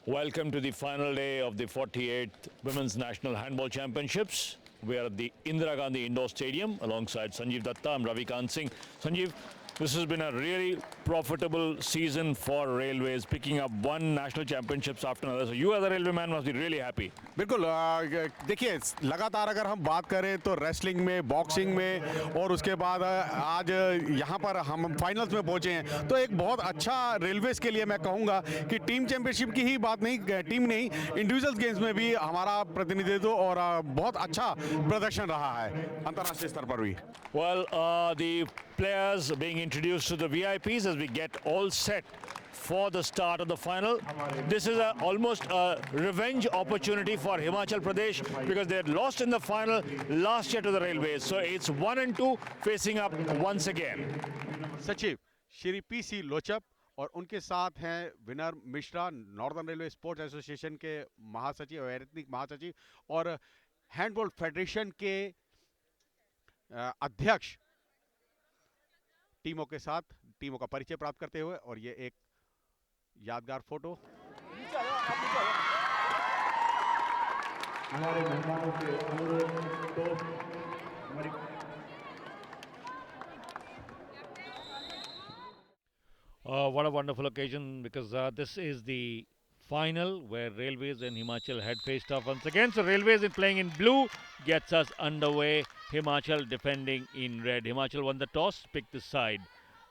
Welcome to the final day of the 48th Women's National Handball Championships. We are at the Indira Gandhi Indoor Stadium alongside Sanjeev Datta. I'm Ravikant Singh. Sanjeev, this has been a really profitable season for Railways, picking up one national championships after another. So you as a railway man must be really happy. बिल्कुल देखिए लगातार अगर हम बात करें तो wrestling में, boxing में और उसके बाद आज यहाँ पर हम फाइनल्स में पहुँचे हैं, तो एक बहुत अच्छा रेलवेज के लिए मैं कहूँगा कि टीम चैंपियनशिप की ही बात नहीं, टीम नहीं, इंडिविजुअल गेम्स में भी हमारा प्रतिनिधित्व और बहुत अच्छा प्रदर्शन रहा है अंतर्राष्ट्रीय स्तर पर भी. Well, the players being introduced to the VIPs as we get all set for the start of the final. This is almost a revenge opportunity for Himachal Pradesh because they had lost in the final last year to the Railways. So it's 1 and 2 facing up once again. सचिव Shri PC लोचप और उनके साथ हैं winner Mishra, northern railway sports association के महासचिव और ethnic महासचिव और हैंडबॉल फेडरेशन के अध्यक्ष, टीमों के साथ टीमों का परिचय प्राप्त करते हुए, और ये एक यादगार फोटो. हमारे मेहमानों के अनुरोध दोस्त हमारी What a wonderful occasion, because this is the final where Railways and Himachal had faced off once again. So Railways in playing in blue gets us underway. Himachal defending in red. Himachal won the toss, picked the side.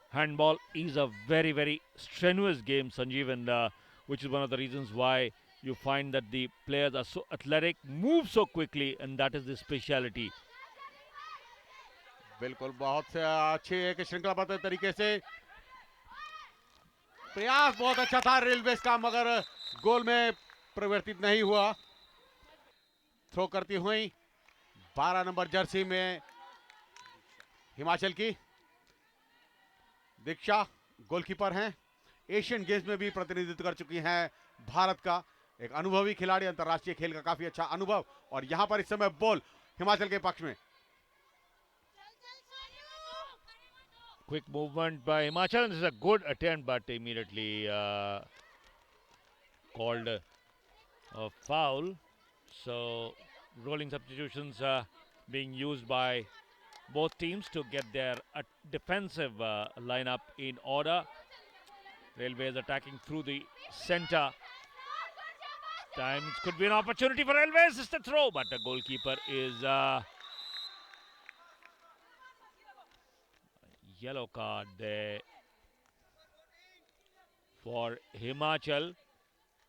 Handball is a very, very strenuous game, Sanjeev, and which is one of the reasons why you find that the players are so athletic, move so quickly, and that is the speciality. बिल्कुल बहुत से अच्छे एक श्रृंखलाबद्ध तरीके से प्रयास बहुत अच्छा था रेलवेज का, मगर गोल में परिवर्तित नहीं हुआ. थ्रो करती हुई 12 नंबर जर्सी में हिमाचल की दीक्षा गोलकीपर हैं. एशियन गेम्स में भी प्रतिनिधित्व कर चुकी हैं भारत का. एक अनुभवी खिलाड़ी, अंतर्राष्ट्रीय खेल का काफी अच्छा अनुभव, और यहां पर इस समय बॉल हिमाचल के पक्ष में. Quick movement by Himachal, and this is a good attempt, but immediately called a foul. So rolling substitutions being used by both teams to get their defensive lineup in order. Railways attacking through the center. Time it could be an opportunity for Railways. It's the throw, but the goalkeeper is yellow card there for Himachal.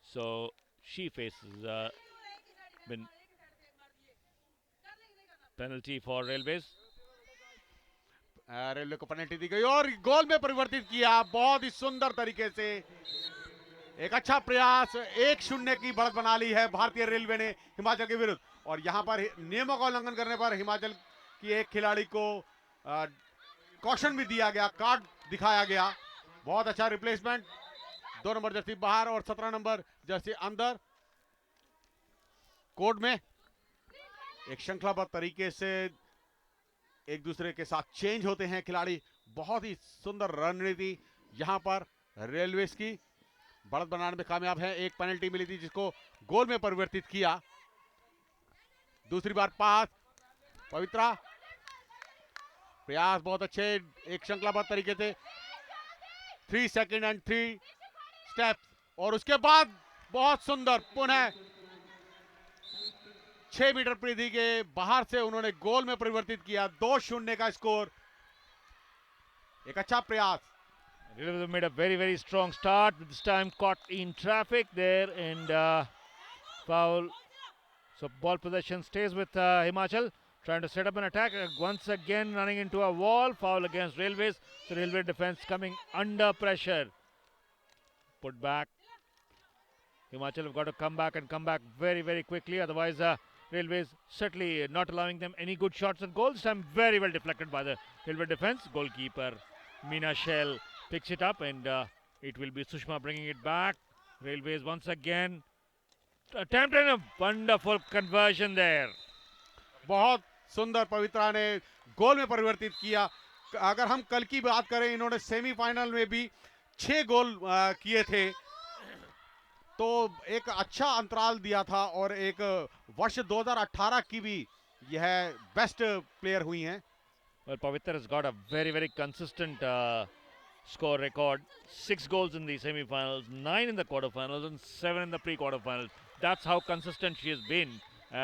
So she faces penalty for Railways. Railway को penalty दी गई और गोल में परिवर्तित किया बहुत ही सुंदर तरीके से. एक अच्छा प्रयास, 1-0 की बढ़त बना ली है भारतीय रेलवे ने हिमाचल के विरुद्ध. और यहां पर नियमों का उल्लंघन करने पर हिमाचल की एक खिलाड़ी को कॉशन भी दिया गया, कार्ड दिखाया गया. बहुत अच्छा रिप्लेसमेंट. 2 नंबर जर्सी बाहर और 17 नंबर जर्सी अंदर. कोर्ट में एक श्रृंखलाबद्ध तरीके से एक दूसरे के साथ चेंज होते हैं खिलाड़ी. बहुत ही सुंदर रणनीति यहां पर रेलवेज की. बढ़त बनाने में कामयाब है. एक पेनल्टी मिली थी जिसको गोल में परिवर्तित किया. दूसरी बार पास पवित्रा, प्रयास बहुत अच्छे, एक श्रृंखलाबद्ध तरीके से 3 सेकंड एंड 3 स्टेप्स, और उसके बाद बहुत सुंदर पुनः 6 मीटर परिधि के बाहर से उन्होंने गोल में परिवर्तित किया. 2-0 का स्कोर. एक अच्छा प्रयास. Railways have made a very, very strong start. This time caught in traffic there, and foul. So ball possession stays with Himachal. Trying to set up an attack. Once again running into a wall. Foul against Railways. So Railway defense coming under pressure. Put back. Himachal have got to come back and come back very, very quickly. Otherwise, Railways certainly not allowing them any good shots and goals. This time very well deflected by the Railway defense. Goalkeeper Meena Shell picks it up, and it will be Sushma bringing it back. Railways once again attempting a wonderful conversion there. बहुत सुंदर पवित्रा ने गोल में परिवर्तित किया. अगर हम कल की बात करें, इन्होंने सेमीफाइनल में भी 6 गोल किए थे. तो एक अच्छा अंतराल दिया था और एक वर्ष 2018 की भी यह बेस्ट प्लेयर हुई हैं। Well, Pavitra has got a very, very consistent score record. 6 goals in the semi-finals, 9 in the quarterfinals, and 7 in the pre-quarterfinals. That's how consistent she has been,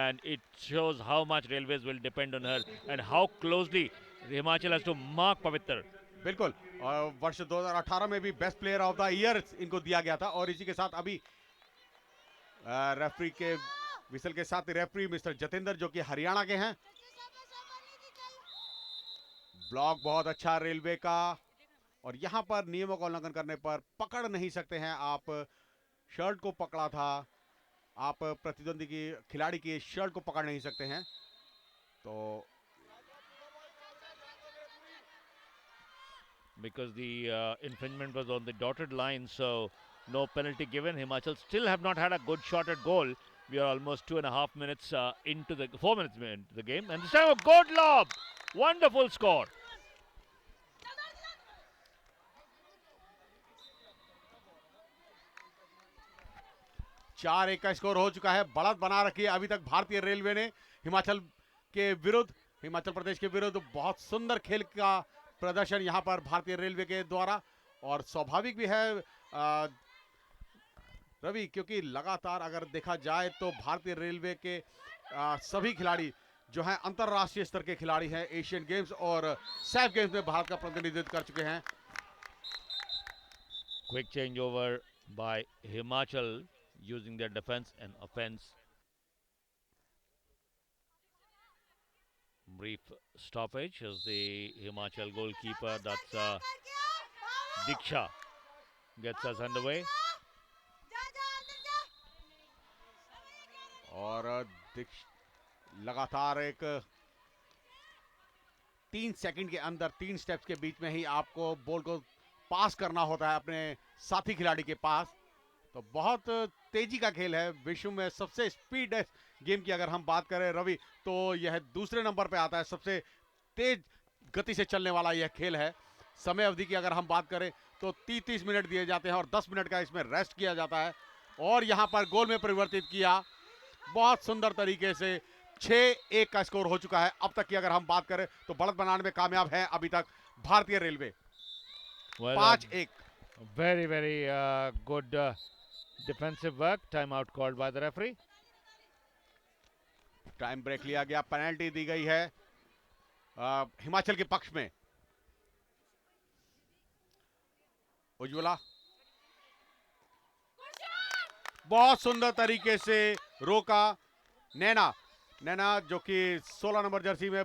and it shows how much Railways will depend on her and how closely Himachal has to mark Pavitra. बिल्कुल, और वर्ष 2018 में भी best player of the year इनको दिया गया था। और इसी के साथ अभी रेफरी के विसल के साथ रेफरी मिस्टर जतेंद्र जो कि हरियाणा के हैं। ब्लॉक बहुत अच्छा रेलवे का, और यहां पर नियमों का उल्लंघन करने पर पकड़ नहीं सकते हैं। आप शर्ट को पकड़ा था, आप प्रतिद्वंदी की खिलाड़ी की शर्ट को पकड़ नहीं सकते हैं। तो because the infringement was on the dotted line, so no penalty given. Himachal still have not had a good shot at goal. We are almost 2.5 minutes into the 4 minutes into the game, and this time a good lob, wonderful score. चार एक का score हो चुका है। बढ़त बना रखी है अभी तक भारतीय रेलवे ने हिमाचल के विरुद्ध, हिमाचल प्रदेश के विरुद्ध। बहुत सुंदर खेल का प्रदर्शन यहां पर भारतीय रेलवे के द्वारा, और स्वाभाविक भी है रवि, क्योंकि लगातार अगर देखा जाए तो भारतीय रेलवे के सभी खिलाड़ी जो हैं अंतरराष्ट्रीय स्तर के खिलाड़ी हैं। एशियन गेम्स और सैफ गेम्स में भारत का प्रतिनिधित्व कर चुके हैं। Quick changeover by Himachal using their defense and offense. Brief stoppage as the Himachal goalkeeper, that's Diksha, gets us underway. और लगातार एक 3 सेकंड के अंदर 3 स्टेप्स के बीच में ही आपको बॉल को पास करना होता है अपने साथी खिलाड़ी के पास। तो बहुत तेजी का खेल है। विश्व में सबसे स्पीड गेम की अगर हम बात करें रवि, तो यह दूसरे नंबर पे आता है। सबसे तेज गति से चलने वाला यह खेल है। समय अवधि की अगर हम बात करें तो 30 मिनट दिए जाते हैं और 10 मिनट का इसमें रेस्ट किया जाता है। और यहां पर गोल में परिवर्तित किया बहुत सुंदर तरीके से। 6-1 का स्कोर हो चुका है। अब तक की अगर हम बात करें तो बढ़त बनाने में कामयाब है अभी तक भारतीय railway. 5-1। Very, very good defensive work. Timeout called by the referee. Time break लिया गया, पेनल्टी दी गई है हिमाचल के पक्ष में। उज्ज्वला बहुत सुंदर तरीके से रोका। नैना जो कि 16 नंबर जर्सी में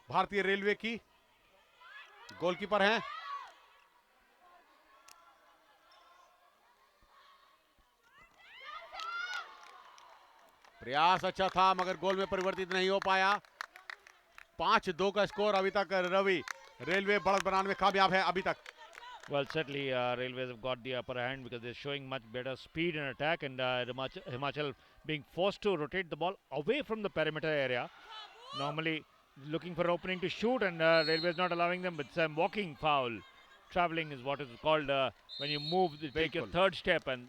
भारतीय रेलवे की गोलकीपर हैं। प्रयास अच्छा था मगर गोल में परिवर्तित नहीं हो पाया। 5-2 का स्कोर अभी तक रवि। रेलवे बढ़त बनाने में कामयाब है अभी तक। Well, certainly Railways have got the upper hand because they're showing much better speed in attack, and Himachal being forced to rotate the ball away from the perimeter area. Normally looking for opening to shoot, and Railways not allowing them, but some walking foul. Traveling is what is called when you move, you take your third step and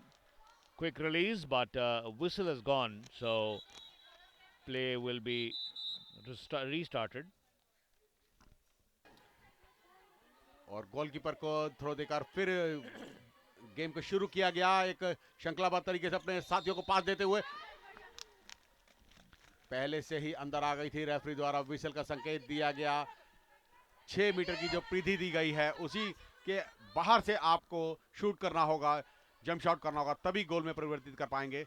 quick release, but whistle has gone, so play will be restarted. और goalkeeper को throw देकर फिर game को शुरू किया गया एक श्रृंखलाबद्ध तरीके से अपने साथियों को पास देते हुए। पहले से ही अंदर आ गई थी, रेफरी द्वारा विसल का संकेत दिया गया। 6 मीटर की जो परिधि दी गई है उसी के बाहर से आपको शूट करना होगा, जंप शॉट करना होगा, तभी गोल में परिवर्तित कर पाएंगे।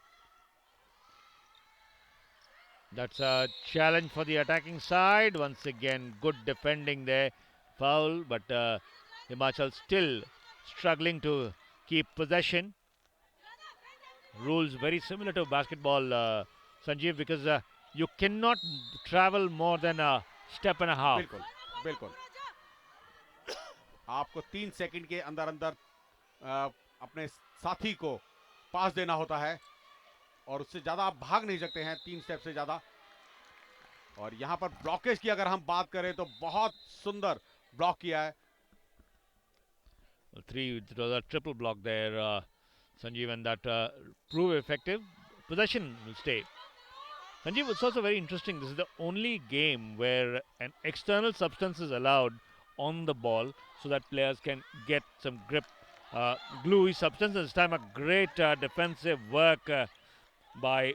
That's a challenge for the attacking side. Once again, good defending there. Foul, but Himachal still struggling to keep possession. Rules very similar to basketball, Sanjeev, because you cannot travel more than a step and a half. बिल्कुल, बिल्कुल। आपको 3 second के अंदर अंदर अपने साथी को पास देना होता है और उससे ज्यादा आप भाग नहीं सकते हैं 3 स्टेप से ज्यादा। और यहां पर ब्लॉकेज की अगर हम बात करें तो बहुत सुंदर ब्लॉक किया है। It was a triple block there. Sanjeev, and that prove effective. Possession will stay. Sanjeev, it's also very interesting. This is the only game where an external substance is allowed on the ball so that players can get some grip. Gluey substance. This time, a great defensive work by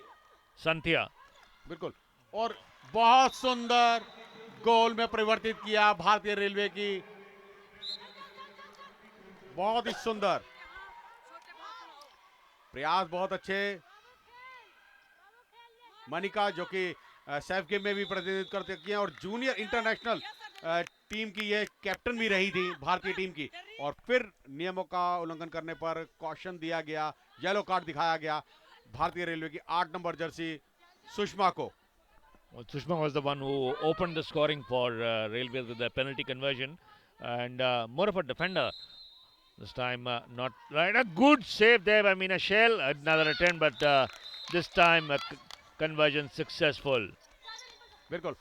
Santhia. बिल्कुल, और बहुत सुंदर गोल में परिवर्तित किया भारतीय railway की, बहुत ही सुंदर प्रयास, बहुत अच्छे। मनिका जो कि सेफ गेम में भी प्रतिनिधित्व करते किए और जूनियर इंटरनेशनल टीम की ये कैप्टन भी रही थी भारतीय टीम की, और फिर नियमों का उल्लंघन करने पर कॉशन दिया गया, येलो कार्ड दिखाया गया भारतीय रेलवे की 8 नंबर जर्सी सुषमा को। Well, Sushma was the one who opened the scoring for Railways with the penalty conversion, and more of a defender. This time, not right. A good save there by Meena Shell. Another attempt, but this time conversion successful. बिल्कुल,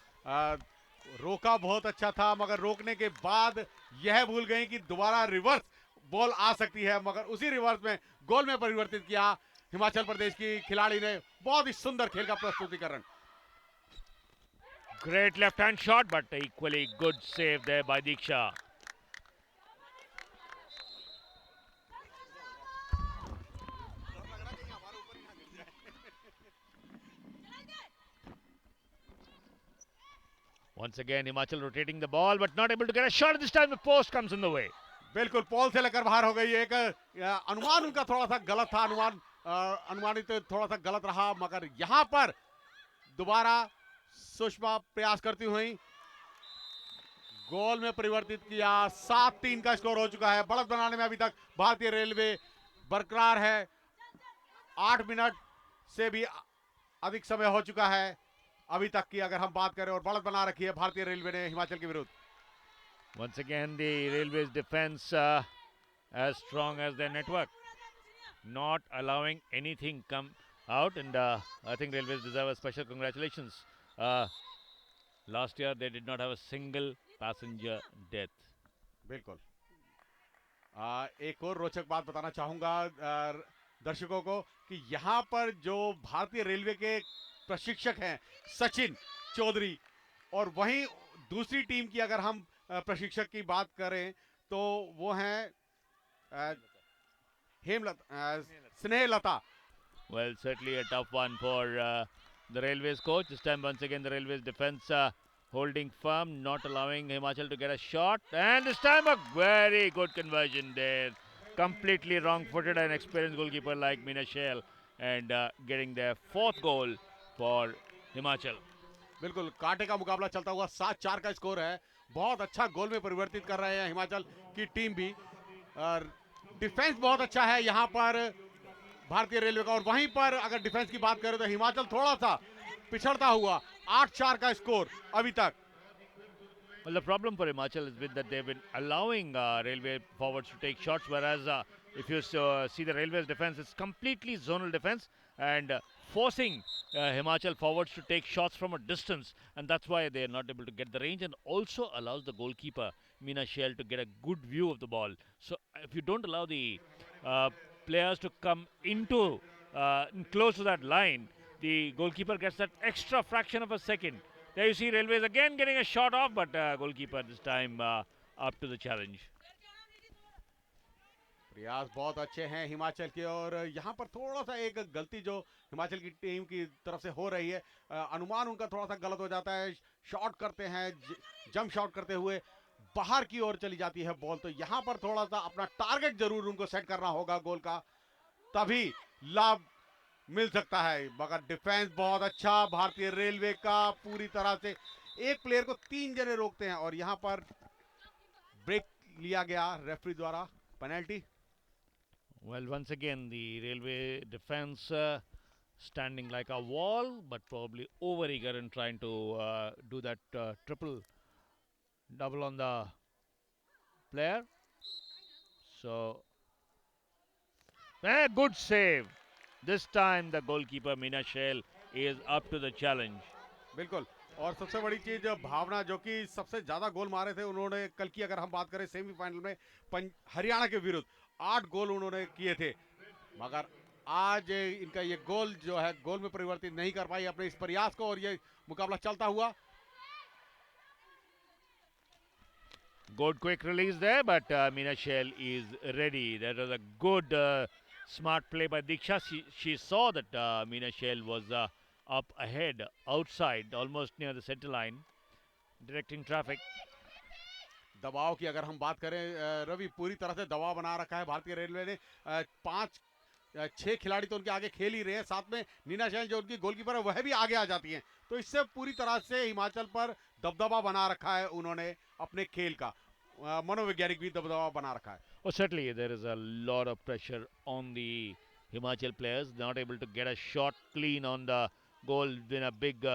रोका बहुत अच्छा था, मगर रोकने के बाद यह भूल गई कि दोबारा रिवर्स बॉल आ सकती है, मगर उसी रिवर्स में गोल में परिवर्तित किया हिमाचल प्रदेश की खिलाड़ी ने। बहुत ही सुंदर खेल का प्रस्तुतिकरण। Great left hand shot, but equally good save there by Diksha. Once again, Himachal rotating the ball, but not able to get a shot. This time the post comes in the way. बिल्कुल, पोल से लेकर बाहर हो गई। एक अनुमान उनका थोड़ा सा गलत था, अनुमानित थोड़ा सा गलत रहा, मगर यहां पर दोबारा सुषमा प्रयास करती हुई गोल में परिवर्तित किया। 7-3 का स्कोर हो चुका है। बढ़त बनाने में अभी तक भारतीय रेलवे बरकरार है। 8 मिनट से भी अधिक समय हो चुका है अभी तक की, अगर हम बात करें, और बढ़त बना रखी है भारतीय रेलवे ने हिमाचल के विरुद्ध। Once again, the Railways defense as strong as their network, not allowing anything come out, and I think Railways deserve a special congratulations. Last year they did not have a single passenger death. बिल्कुल, एक और रोचक बात बताना चाहूंगा दर्शकों को कि यहाँ पर जो भारतीय रेलवे के प्रशिक्षक हैं सचिन चौधरी, और वहीं दूसरी टीम की अगर हम प्रशिक्षक की बात करें तो वो हैं Snehlata. Well, certainly a tough one for the Railways coach. This time, once again, the Railways defense holding firm, not allowing Himachal to get a shot. And this time, a very good conversion there. Completely wrong-footed and experienced goalkeeper like Meena Shell, and getting their 4th goal for Himachal. बिल्कुल, कांटे का मुकाबला चलता हुआ 7-4 का score है। बहुत अच्छा गोल में परिवर्तित कर रहे हैं हिमाचल की टीम भी, और डिफेंस बहुत अच्छा है यहाँ पर भारतीय रेलवे का। और वहीं पर अगर डिफेंस की बात करें तो हिमाचल थोड़ा सा पिछड़ता हुआ 8-4 का स्कोर अभी तक। Well, the problem for Himachal has been that they've been allowing railway forwards to take shots, whereas if you see the Railways defense, it's completely zonal defense, and forcing Himachal forwards to take shots from a distance, and that's why they are not able to get the range, and also allows the goalkeeper Meena Shell to get a good view of the ball. So if you don't allow the players to come into close to that line, the goalkeeper gets that extra fraction of a second. There you see Railways again getting a shot off, but goalkeeper this time up to the challenge. प्रयास बहुत अच्छे हैं हिमाचल के, और यहाँ पर थोड़ा सा एक गलती जो हिमाचल की टीम की तरफ से हो रही है, अनुमान उनका थोड़ा सा गलत हो जाता है। शॉट करते हैं, जंप शॉट करते हुए बाहर की ओर चली जाती है बॉल, तो यहाँ पर थोड़ा सा अपना टारगेट जरूर उनको सेट करना होगा गोल का, तभी लाभ मिल सकता है। मगर डिफेंस बहुत अच्छा भारतीय रेलवे का, पूरी तरह से एक प्लेयर को 3 जने रोकते हैं, और यहाँ पर ब्रेक लिया गया रेफरी द्वारा, penalty. Well, once again, the railway defense standing like a wall, but probably over-eager in trying to do that triple double on the player. So, good save. This time the goalkeeper Meena Shell is up to the challenge. बिल्कुल, और सबसे बड़ी चीज भावना जो कि सबसे ज्यादा गोल मारे थे उन्होंने कल की, अगर हम बात करें सेमीफाइनल में हरियाणा के विरुद्ध 8 गोल उन्होंने किए थे। मगर आज इनका ये गोल जो है गोल में परिवर्तित नहीं कर पाई अपने इस प्रयास को, और ये मुकाबला चलता हुआ। Good quick release there, but Meena Shell is ready. That was a good smart play by Diksha. She saw that Meena Shell was up ahead, outside, almost near the center line, directing traffic. दबाव की अगर हम बात करें रवि, पूरी तरह से दबाव बना रखा है भारतीय रेलवे ने। 6 खिलाड़ी तो उनके आगे खेल ही रहे हैं, साथ में नीना शैल जो उनकी गोलकीपर है वह भी आगे आ जाती हैं, तो इससे पूरी तरह से हिमाचल पर दबदबा बना रखा है उन्होंने अपने खेल का। मनोवैज्ञानिक भी दबदबा बना रखा है। Oh, certainly there is a lot of pressure on the Himachal players, not able to get a shot clean on the goal, been a big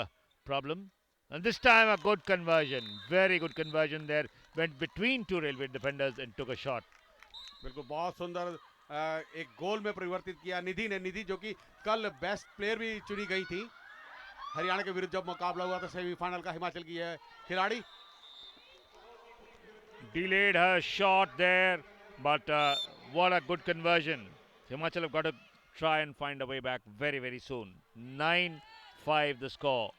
problem. And this time a good conversion, very good conversion there, went between two railway defenders and took a shot. बिल्कुल बहुत सुंदर एक गोल में परिवर्तित किया निधि ने। निधि जो कि कल बेस्ट प्लेयर भी चुनी गई थी हरियाणा के विरुद्ध जब मुकाबला हुआ था सेमीफाइनल का। हिमाचल की है खिलाड़ी। Delayed her shot there, but what a good conversion. Himachal have got to try and find a way back very, very soon. 9-5 the score.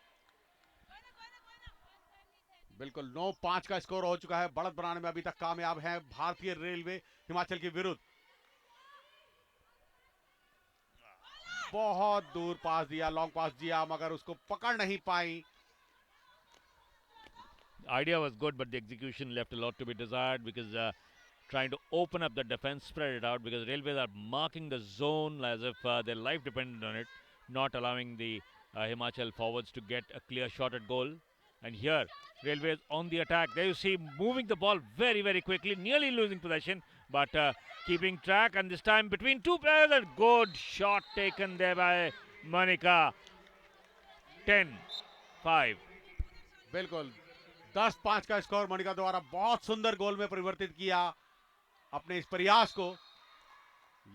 बिल्कुल 9-5 का स्कोर हो चुका है। बढ़त बनाने में अभी तक कामयाब है भारतीय रेलवे हिमाचल के विरुद्ध। बहुत दूर पास दिया, लॉन्ग पास दिया, मगर उसको पकड़ नहीं पाई। Idea was good, but the execution left a lot to be desired, because trying to open up the defense, spread it out, because railways are marking the zone as if their life depended on it, not allowing the Himachal forwards to get a clear shot at goal. And here, railways on the attack. There you see, moving the ball very, very quickly, nearly losing possession, but keeping track. And this time between two players, a good shot taken there by Manika. 10-5. बिल्कुल 10-5 का score Manika द्वारा बहुत सुंदर गोल में परिवर्तित किया अपने इस प्रयास को।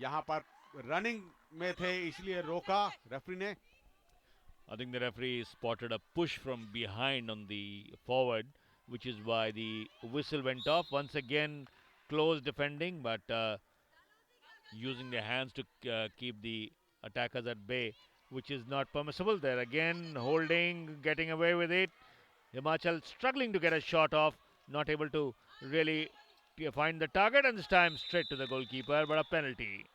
यहां पर रनिंग में थे इसलिए रोका रेफरी ने। I think the referee spotted a push from behind on the forward, which is why the whistle went off. Once again, close defending, but using their hands to keep the attackers at bay, which is not permissible. There again, holding, getting away with it. Himachal struggling to get a shot off, not able to really find the target, and this time straight to the goalkeeper, but a penalty.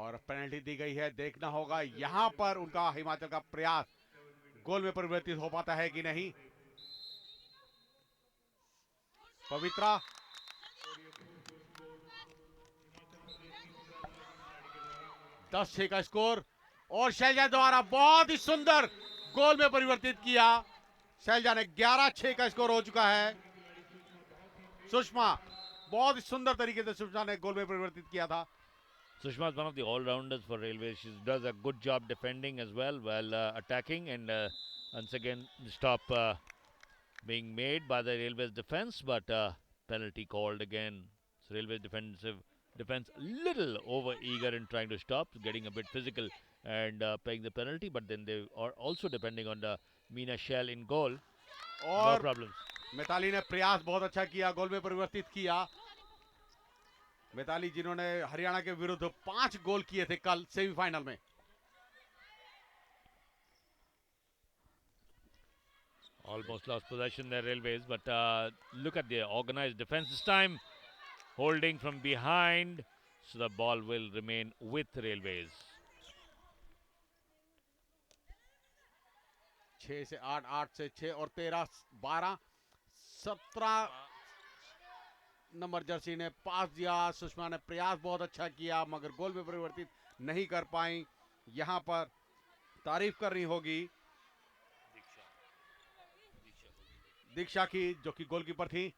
और penalty दी गई है। देखना होगा यहां पर उनका हिमाचल का प्रयास गोल में परिवर्तित हो पाता है कि नहीं। पवित्रा 10-6 का स्कोर, और शैलजा द्वारा बहुत ही सुंदर गोल में परिवर्तित किया। शैलजा ने 11-6 का स्कोर हो चुका है। सुषमा बहुत ही सुंदर तरीके से सुषमा ने गोल में परिवर्तित किया था। Sushma is one of the all-rounders for Railways. She does a good job defending as well, while attacking, and once again stop being made by the Railways defense, but penalty called again. So Railways defense little over eager in trying to stop, getting a bit physical and paying the penalty, but then they are also depending on the Meena Shell in goal. No और problems. Mitali ने प्रयास बहुत अच्छा किया, गोल में परिवर्तित किया। मिताली जिन्होंने हरियाणा के विरुद्ध 5 गोल किए थे कल सेमीफाइनल में। Almost lost possession there, Railways, but look at the organized defense this time, holding from behind, so the ball will remain with Railways. 6 से 8, 8 से 6 और 13, 12, 17 नंबर जर्सी ने पास दिया। सुषमा ने प्रयास बहुत अच्छा किया, मगर गोल में परिवर्तित नहीं कर पाई। यहां पर तारीफ करनी होगी दीक्षा की, जो कि गोलकीपर थी।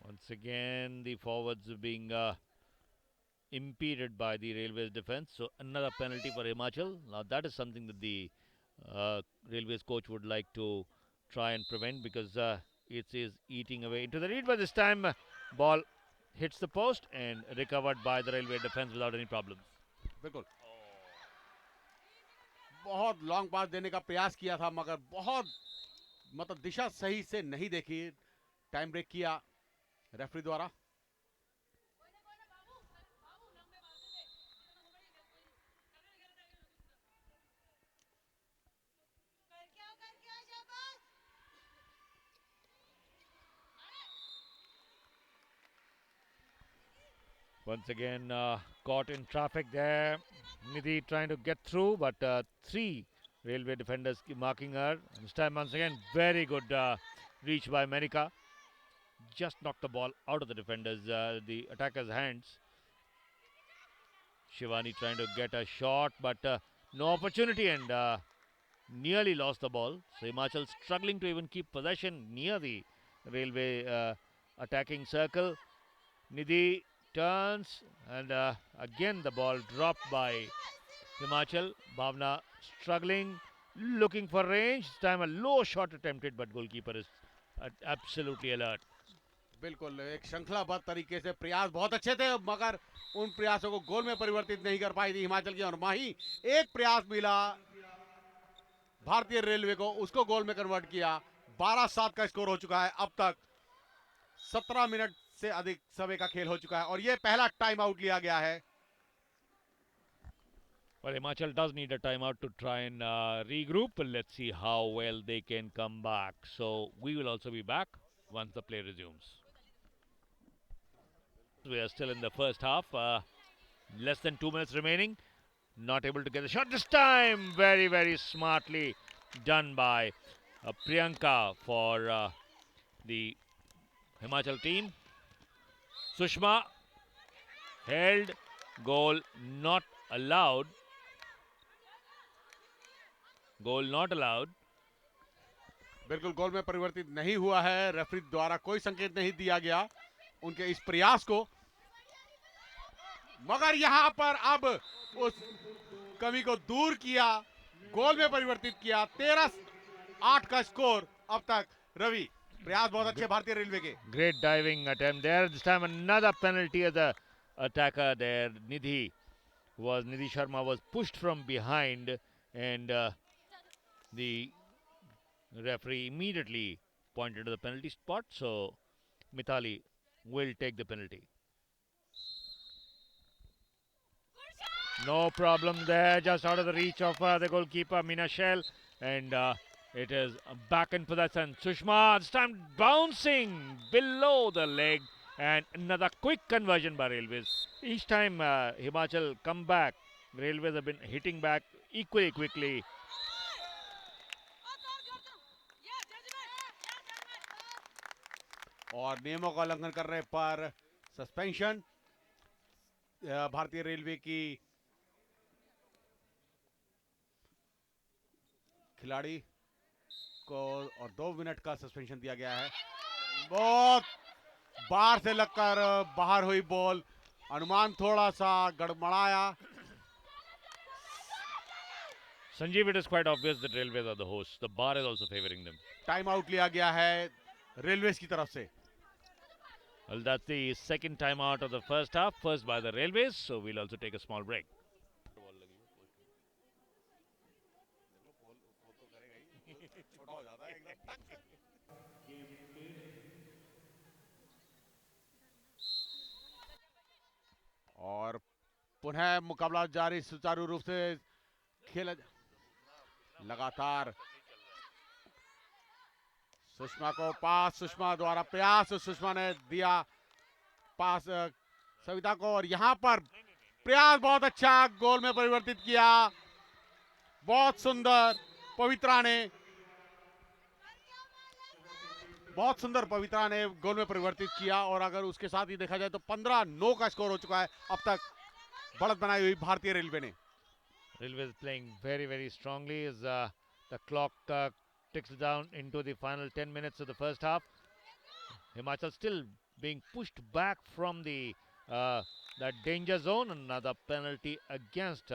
Once again, the forwards are being impeded by the Railways defense, so another penalty for Himachal. Now that is something that the Railways coach would like to try and prevent, because it is eating away into the lead, but this time ball hits the post and recovered by the Railway defense without any problems. बिल्कुल बहुत long पास देने का प्रयास किया था मगर बहुत मतलब दिशा सही से नहीं देखी। टाइम ब्रेक किया रेफरी द्वारा। Once again, caught in traffic there. Nidhi trying to get through, but three railway defenders marking her. This time, once again, very good reach by America. Just knocked the ball out of the defenders, the attacker's hands. Shivani trying to get a shot, but no opportunity and nearly lost the ball. So Himachal struggling to even keep possession near the railway attacking circle. Nidhi turns and again the ball dropped by Himachal. Bhavna struggling, looking for range. This time a low shot attempted, but goalkeeper is absolutely alert. बिल्कुल एक श्रृंखलाबद्ध तरीके से प्रयास बहुत अच्छे थे मगर उन प्रयासों को गोल में परिवर्तित नहीं कर पाई थी हिमाचल की। और माही एक प्रयास मिला भारतीय रेलवे को, उसको गोल में कन्वर्ट किया। 12-7 का स्कोर हो चुका है अब तक। 17 मिनट से अधिक समय का खेल हो चुका है और ये पहला टाइम आउट लिया गया है। Well, Himachal does need a timeout to try and regroup. Let's see how well they can come back. So we will also be back once the play resumes. We are still in the first half. Less than 2 minutes remaining. Not able to get a shot this time. Very, very smartly done by Priyanka for the Himachal team. Sushma held. Goal not allowed. Goal not allowed. बिल्कुल गोल में परिवर्तित नहीं हुआ है। Referee द्वारा कोई संकेत नहीं दिया गया उनके इस प्रयास को, मगर यहां पर अब उस कमी को दूर किया, गोल में परिवर्तित किया। 13-8 का स्कोर अब तक। रवि, प्रयास बहुत अच्छे भारतीय रेलवे के। Great diving attempt there. This time another penalty as the attacker there. Nidhi Sharma was pushed from behind and the referee immediately pointed to the penalty spot. So Mithali will take the penalty. No problem there, just out of the reach of the goalkeeper Meena Shell, and it is back in possession. Sushma this time bouncing below the leg, and another quick conversion by Railways. Each time Himachal come back, Railways have been hitting back equally quickly. और नियमों का उल्लंघन करने पर suspension भारतीय railway की खिलाड़ी को, और 2 मिनट का सस्पेंशन दिया गया है। बहुत बाहर से लगकर बाहर हुई बॉल, अनुमान थोड़ा सा गड़बड़ाया। Sanjeev, it is quite obvious that Railways are the hosts. The bar is also favoring them. Time out लिया गया है रेलवेज की तरफ से। Well, that's the second time out of the first half, first by the Railways, so we'll also take a small break. और पुनः मुकाबला जारी सुचारू रूप से खेला लगातार। सुषमा को पास, सुषमा द्वारा प्रयास, सुषमा ने दिया पास सविता को, और यहां पर प्रयास बहुत अच्छा, गोल में परिवर्तित किया। बहुत सुंदर पवित्रा ने, बहुत सुंदर पवित्रा ने गोल में परिवर्तित किया। और अगर उसके साथ ही देखा जाए तो 15-9 का स्कोर हो चुका है अब तक बढ़त बनाई हुई भारतीय रेलवे ने। Railway is playing very, very strongly as the clock ticks down into the final 10 minutes of the first half. Himachal still being pushed back from the that danger zone. Another penalty against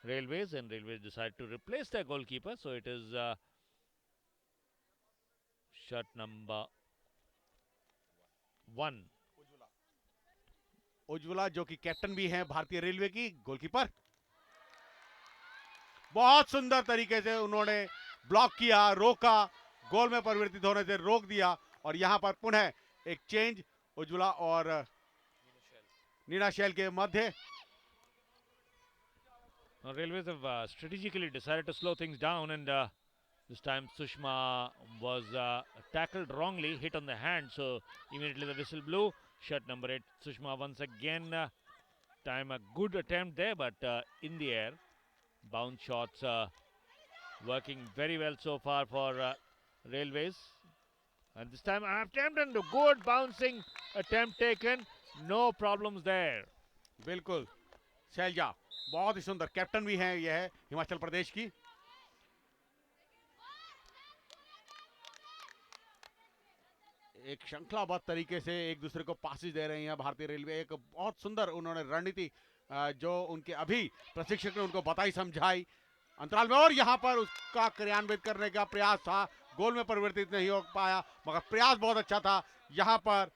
Railways, and Railways decide to replace their goalkeeper. So it is shot number 1. Ujjwala जो कि captain भी हैं भारतीय railway की, goalkeeper. बहुत सुंदर तरीके से उन्होंने ब्लॉक किया, रोका, गोल में परिवर्तित होने से रोक दिया। और यहां पर पुनः एक चेंज उज्ज्वला और नीना शैल के मध्य। Now, Railways have strategically decided to slow things down, and this time Sushma was tackled wrongly, hit on the hand, so immediately the whistle blew. Shot number 8, Sushma once again. Time a good attempt there, but in the air. Bounce shots working very well so far for Railways. And this time attempt and a good bouncing attempt taken. No problems there. बिल्कुल शैलजा बहुत ही सुंदर, captain भी हैं यह है हिमाचल प्रदेश की। एक श्रृंखलाबद्ध तरीके से एक दूसरे को पासेज दे रही हैं भारतीय रेलवे। एक बहुत सुंदर उन्होंने रणनीति जो उनके अभी प्रशिक्षक ने उनको बताई समझाई अंतराल में, और यहां पर उसका क्रियान्वित करने का प्रयास था, गोल में परिवर्तित नहीं हो पाया, मगर प्रयास बहुत अच्छा था। यहां पर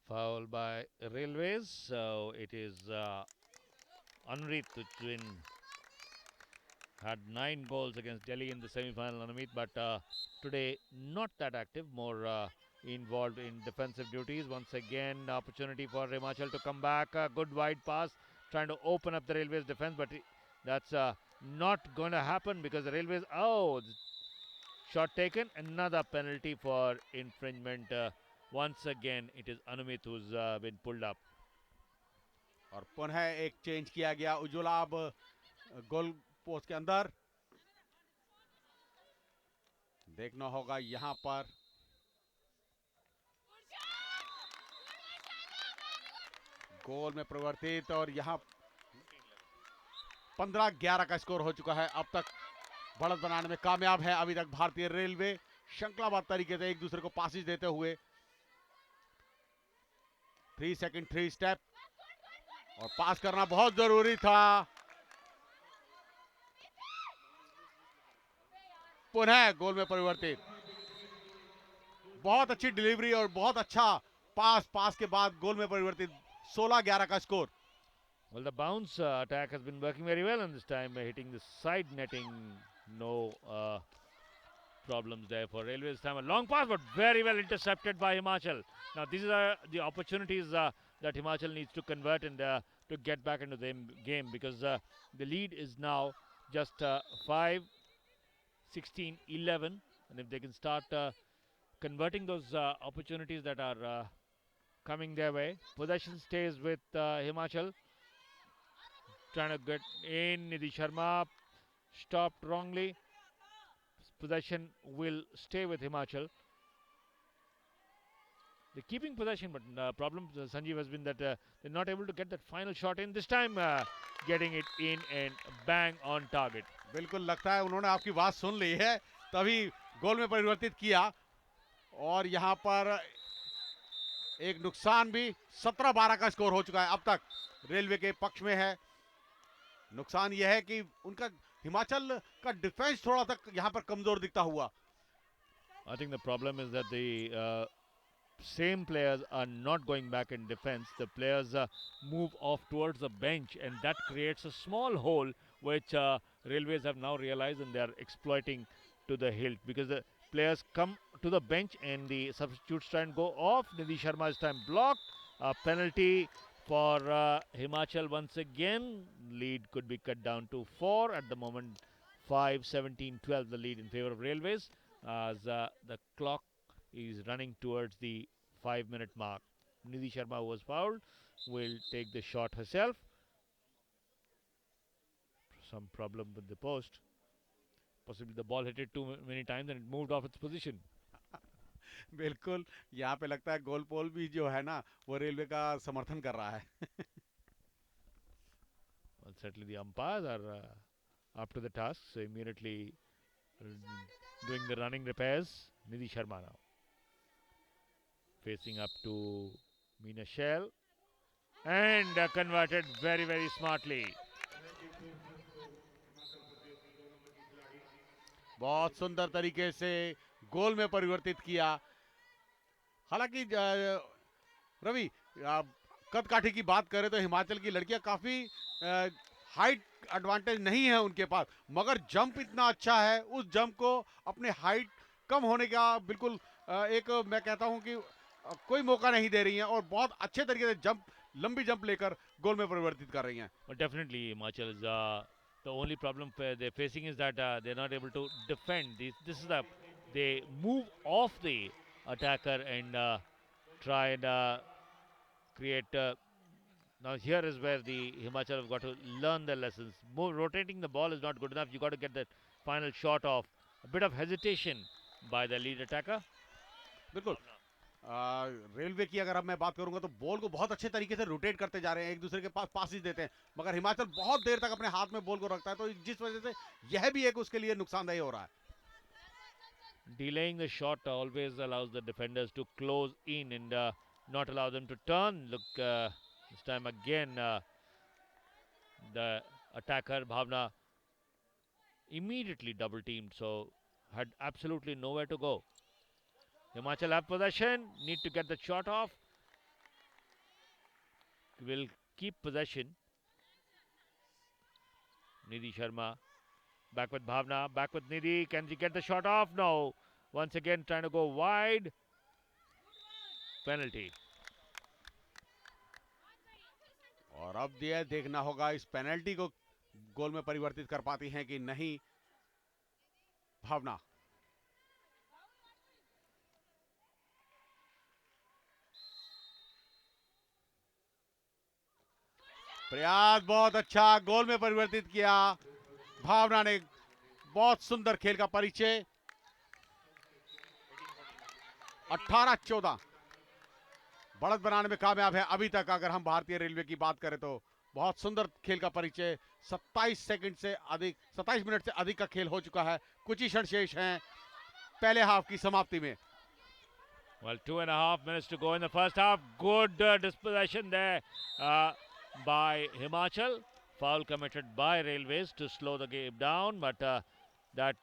Foul by Railways. So it is Anrit Twin had 9 goals against Delhi in the semi-final, Anamit, but today not that active, more involved in defensive duties. Once again, opportunity for Himachal to come back. A good wide pass, trying to open up the Railways defense, but that's not going to happen because the Railways, shot taken. Another penalty for infringement. Once again, it is Anumit who's been pulled up. और पुनः एक change किया गया, उज्ज्वला अब goal post के अंदर। देखना होगा यहां पर गोल में परिवर्तित, और यहां 15-11 का स्कोर हो चुका है। अब तक बढ़त बनाने में कामयाब है अभी तक भारतीय रेलवे, श्रृंखलाबद्ध तरीके से एक दूसरे को पासेज देते हुए। 3 सेकंड 3 स्टेप, और पास करना बहुत जरूरी था। पुनः गोल में परिवर्तित, बहुत अच्छी डिलीवरी और बहुत अच्छा पास के बाद गोल में परिवर्तित। 16-11 का score. Well, the bounce attack has been working very well, and this time hitting the side netting, no problems there for Railways. This time a long pass, but very well intercepted by Himachal. Now these are the opportunities that Himachal needs to convert and to get back into the game, because the lead is now just 5, 16, 11, and if they can start converting those opportunities that are coming their way. Possession stays with Himachal. Trying to get in, Nidhi Sharma stopped wrongly. Possession will stay with Himachal. They're keeping possession, but the problem, Sanjeev, has been that they're not able to get that final shot in. This time getting it in and bang on target. बिल्कुल लगता है उन्होंने आपकी बात सुन ली है, तभी गोल में परिवर्तित किया। और यहां पर एक नुकसान भी, 17-12 का स्कोर हो चुका है अब तक रेलवे के पक्ष में है। नुकसान यह है कि उनका हिमाचल का डिफेंस थोड़ा सा यहां पर कमजोर दिखता हुआ। I think the problem is that the same players are not going back in defense. The players move off towards the bench, and that creates a small hole which Railways have now realized, and they are exploiting to the hilt, because the players come to the bench and the substitutes try and go off. Nidhi Sharma is time blocked. A penalty for Himachal once again. Lead could be cut down to 4 at the moment. 5, 17, 12 the lead in favor of Railways, as the clock is running towards the 5-minute mark. Nidhi Sharma, who was fouled, will take the shot herself. Some problem with the post. Possibly the ball hit it too many times and it moved off its position. बिल्कुल, यहाँ पे लगता है गोल पोल भी जो है ना वो रेलवे का समर्थन कर रहा है। Well, certainly the umpires are up to the task, so immediately doing the running repairs. Nidhi Sharma now facing up to Meena Shell, and converted very, very smartly. बहुत सुंदर तरीके से गोल में परिवर्तित किया। हालांकि रवि, कद काठी की बात करें तो हिमाचल की लड़कियां काफी हाइट एडवांटेज नहीं है उनके पास, मगर जंप इतना अच्छा है, उस जंप को अपने हाइट कम होने का बिल्कुल एक मैं कहता हूं कि कोई मौका नहीं दे रही हैं और बहुत अच्छे तरीके से जंप, लंबी जंप लेकर गोल में परिवर्तित कर रही हैं। But definitely, Himachal is the only problem they're facing is that they're not able to defend. This is they move off the attacker and try and create. Now here is where the Himachal have got to learn their lessons. Rotating the ball is not good enough. You got to get that final shot off. A bit of hesitation by the lead attacker. बिल्कुल। Railway की अगर अब मैं बात करूंगा तो ball को बहुत अच्छे तरीके से रोटेट करते जा रहे हैं, एक दूसरे के पास पासिस देते हैं, मगर हिमाचल बहुत देर तक अपने हाथ में बॉल को रखता है, तो जिस वजह से यह भी एक उसके लिए नुकसानदायी हो रहा है। Delaying the shot always allows the defenders to close in and not allow them to turn. Look, this time again, the attacker Bhavna immediately double teamed, so had absolutely nowhere to go. Himachal have possession, need to get the shot off. Will keep possession. Nidhi Sharma back with Bhavna, back with Nidhi. Can she get the shot off? No. Once again trying to go wide. Penalty. और अब यह देखना होगा इस penalty को गोल में परिवर्तित कर पाती हैं कि नहीं भावना। प्रयास बहुत अच्छा, गोल में परिवर्तित किया भावना ने, बहुत सुंदर खेल का परिचय। 18-14 बढ़त बनाने में कामयाब है अभी तक। अगर हम भारतीय रेलवे की बात करें तो बहुत सुंदर खेल का परिचय। 27 मिनट से अधिक का खेल हो चुका है, कुछ ही क्षण शेष हैं पहले हाफ की समाप्ति में। Well, 2.5 minutes to go in the first half. Good dispossession there by Himachal. Foul committed by Railways to slow the game down, but that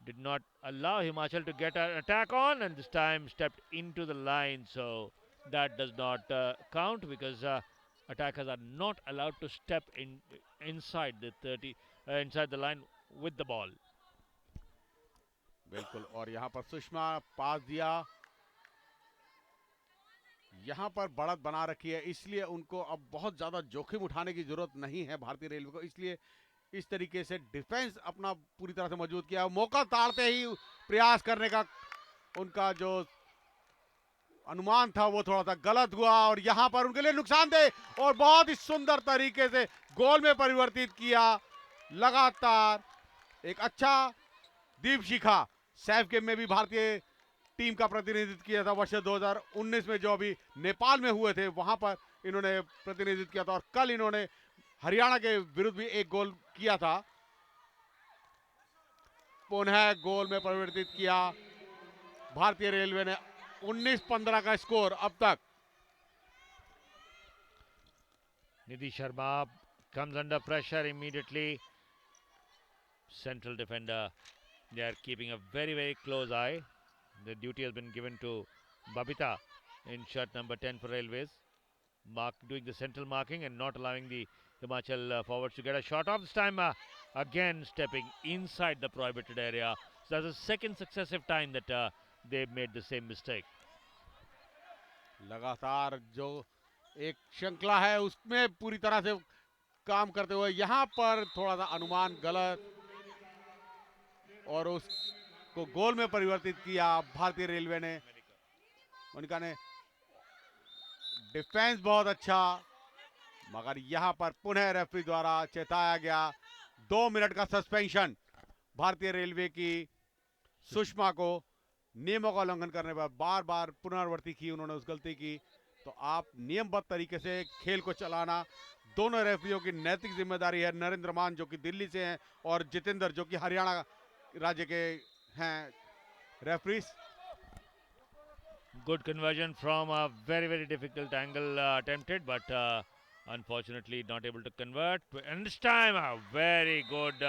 did not allow Himachal to get an attack on, and this time stepped into the line, so that does not count because attackers are not allowed to step inside the line with the ball. बिल्कुल, और यहाँ पर सुषमा पास दिया, यहाँ पर बढ़त बना रखी है, इसलिए उनको अब बहुत ज्यादा जोखिम उठाने की जरूरत नहीं है भारतीय रेलवे को, इसलिए इस तरीके से डिफेंस अपना पूरी तरह से मजबूत किया। मौका ताड़ते ही प्रयास करने का उनका जो अनुमान था वो थोड़ा सा गलत हुआ और यहाँ पर उनके लिए नुकसानदेह, और बहुत ही सुंदर तरीके से गोल में परिवर्तित किया। लगातार एक अच्छा दीपशिखा सैफ गेम में भी भारतीय टीम का प्रतिनिधित्व किया था वर्ष 2019 में, जो अभी नेपाल में हुए थे वहां पर इन्होंने प्रतिनिधित्व किया था, और कल इन्होंने हरियाणा के विरुद्ध भी एक गोल किया था। पुनः गोल में परिवर्तित किया भारतीय रेलवे ने। 19-15 का स्कोर अब तक। Nidhi Sharma comes under pressure immediately. Central defender, they are keeping a very, very close eye. The duty has been given to Babita in shirt number 10 for Railways, doing the central marking and not allowing the Himachal forwards to get a shot off. This time again stepping inside the prohibited area. So that's the second successive time that they've made the same mistake. लगातार जो एक श्रृंखला है उसमें पूरी तरह से काम करते हुए यहाँ पर थोड़ा सा अनुमान गलत, और उसको गोल में परिवर्तित किया भारतीय रेलवे ने। उनका ने डिफेंस बहुत अच्छा, मगर यहाँ पर पुनः रेफरी द्वारा चेताया गया। 2 मिनट का सस्पेंशन भारतीय रेलवे की सुषमा को, नियमों का उल्लंघन करने पर बार बार पुनरावृत्ति की उन्होंने उस गलती की। तो आप नियमबद्ध तरीके से खेल को चलाना दोनों रेफरियों की नैतिक जिम्मेदारी है। नरेंद्र मान जो कि दिल्ली से हैं और जितेंद्र जो कि हरियाणा राज्य के हैं referees. Good conversion from a very, very difficult angle attempted, but unfortunately not able to convert. And this time a very good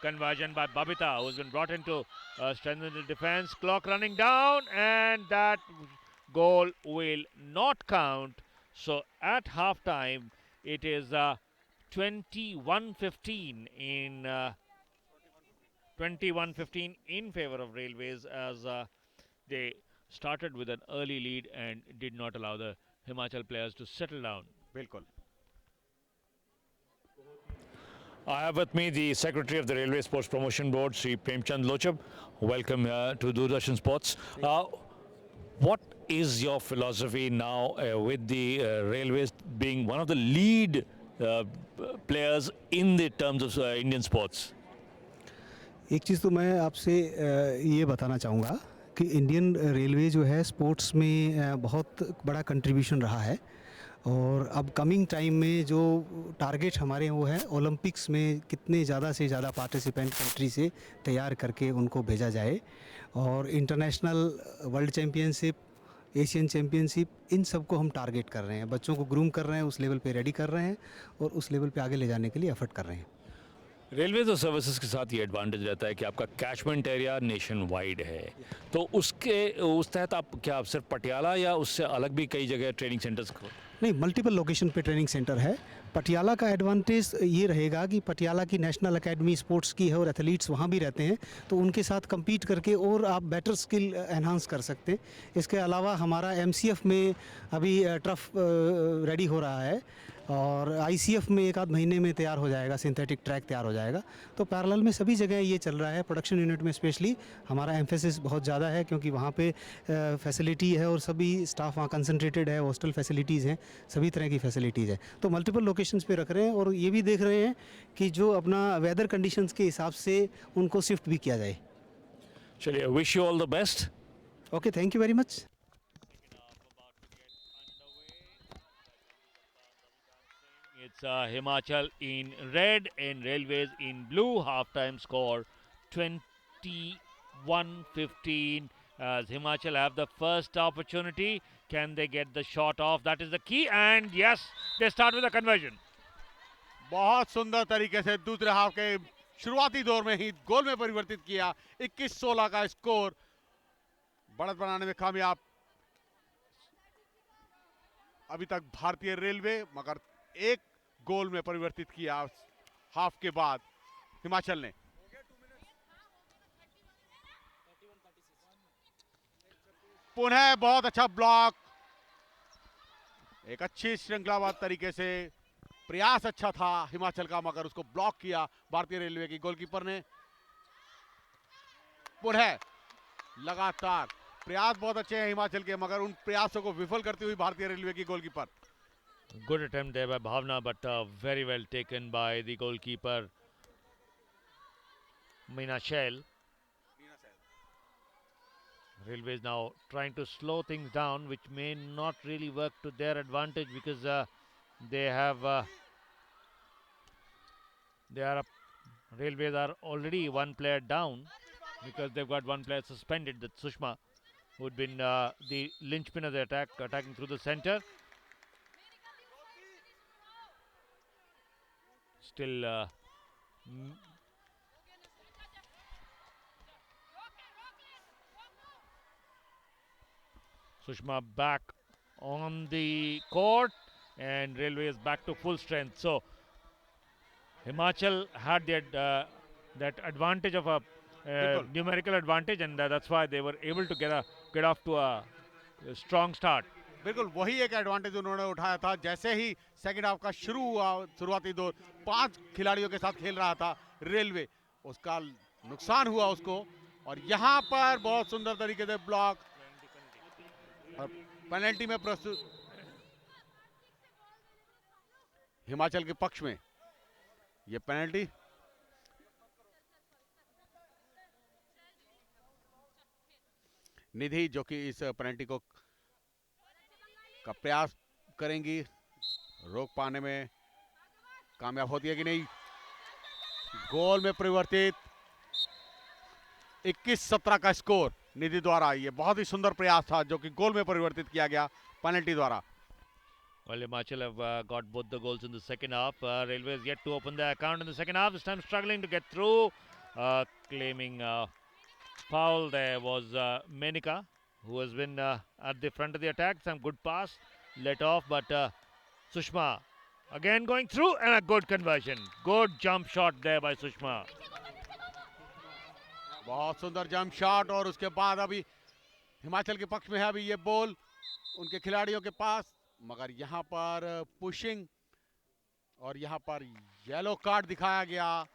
conversion by Babita, who's been brought in to strengthen the defense. Clock running down, and that goal will not count. So at half time, it is 21-15 in 21-15 in favor of Railways, as they started with an early lead and did not allow the Himachal players to settle down. बिल्कुल I have with me the Secretary of the Railway Sports Promotion Board, Sri Premchand Lochab. Welcome to Doordarshan Sports. What is your philosophy now with the Railways being one of the lead players in the terms of Indian sports? एक चीज़ तो मैं आपसे ये बताना चाहूँगा कि Indian railway जो है स्पोर्ट्स में बहुत बड़ा कंट्रीब्यूशन रहा है, और अब कमिंग टाइम में जो टारगेट हमारे हैं वो है ओलंपिक्स में कितने ज़्यादा से ज़्यादा पार्टिसिपेंट कंट्री से तैयार करके उनको भेजा जाए, और international world championship, Asian championship, इन सब को हम टारगेट कर रहे हैं, बच्चों को ग्रूम कर रहे हैं, उस लेवल पे रेडी कर रहे हैं और उस लेवल पे आगे ले जाने के लिए एफर्ट कर रहे हैं। रेलवेज और सर्विसेज के साथ ये एडवांटेज रहता है कि आपका कैचमेंट एरिया नेशन वाइड है, तो उस तहत आप क्या सिर्फ पटियाला या उससे अलग भी कई जगह ट्रेनिंग सेंटर्स नहीं, मल्टीपल लोकेशन पे ट्रेनिंग सेंटर है। पटियाला का एडवांटेज ये रहेगा कि पटियाला की नेशनल एकेडमी स्पोर्ट्स की है और एथलीट्स वहाँ भी रहते हैं, तो उनके साथ compete करके और आप बेटर स्किल एनहांस कर सकते हैं। इसके अलावा हमारा MCF में अभी टर्फ रेडी हो रहा है, और ICF में एक आध महीने में तैयार हो जाएगा, सिंथेटिक ट्रैक तैयार हो जाएगा। तो पैरेलल में सभी जगह ये चल रहा है। प्रोडक्शन यूनिट में स्पेशली हमारा एम्फेसिस बहुत ज़्यादा है, क्योंकि वहाँ पे फैसिलिटी है और सभी स्टाफ वहाँ कंसंट्रेटेड है, हॉस्टल फैसिलिटीज़ हैं, सभी तरह की फैसिलिटीज़ हैं। तो मल्टीपल लोकेशंस पे रख रहे हैं, और ये भी देख रहे हैं कि जो अपना वेदर कंडीशंस के हिसाब से उनको शिफ्ट भी किया जाए। चलिए, wish you all the best. Okay, thank you very much. It's Himachal in red and Railways in blue. Half-time score 21-15. As Himachal have the first opportunity, can they get the shot off? That is the key. And yes, they start with a conversion. बहुत सुंदर तरीके से दूसरे half के शुरुआती दौर में ही गोल में परिवर्तित किया। 21-16 का स्कोर, बढ़त बनाने में कामयाब अभी तक भारतीय रेलवे, मगर एक गोल में परिवर्तित किया हाफ के बाद हिमाचल ने। पुनः बहुत अच्छा ब्लॉक, एक अच्छी श्रृंखलाबद्ध तरीके से प्रयास अच्छा था हिमाचल का, मगर उसको ब्लॉक किया भारतीय रेलवे की गोलकीपर ने। पुनः लगातार प्रयास बहुत अच्छे हैं हिमाचल के, मगर उन प्रयासों को विफल करती हुई भारतीय रेलवे की goalkeeper. Good attempt there by Bhavna, but very well taken by the goalkeeper Meena Shell. Railways now trying to slow things down, which may not really work to their advantage, because Railways are already one player down, because they've got one player suspended, that's Sushma, who'd been the linchpin of the attack, attacking through the center. Still Sushma back on the court, and Railway is back to full strength. So Himachal had that advantage of a numerical advantage, and that's why they were able to get off to a strong start. बिल्कुल वही एक advantage उन्होंने उठाया था। जैसे ही second half का शुरू हुआ, शुरुआती दौर 5 खिलाड़ियों के साथ खेल रहा था रेलवे, उसका नुकसान हुआ उसको, और यहां पर बहुत सुंदर तरीके से ब्लॉक और पेनल्टी में प्रस्तुत हिमाचल के पक्ष में ये पेनल्टी। निधि जो कि इस पेनल्टी को का प्रयास करेंगी, रोक पाने में कामयाब होती है कि नहीं। गोल में परिवर्तित 21-17 का स्कोर निधि द्वारा। ये बहुत ही सुंदर प्रयास था जो कि गोल में परिवर्तित किया गया पेनल्टी द्वारा। Well, Himachal have got both the goals in the second half. Railways yet to open their account in the second half. This time struggling to get through. claiming foul there was Menika, who has been at the front of the attack. Some good pass, let off, but Sushma again going through and a good conversion. Good jump shot there by Sushma. बहुत सुंदर jump shot और उसके बाद अभी हिमाचल के पक्ष में है अभी ये बॉल उनके खिलाड़ियों के पास, मगर यहाँ पर पुशिंग और यहाँ पर येलो कार्ड दिखाया गया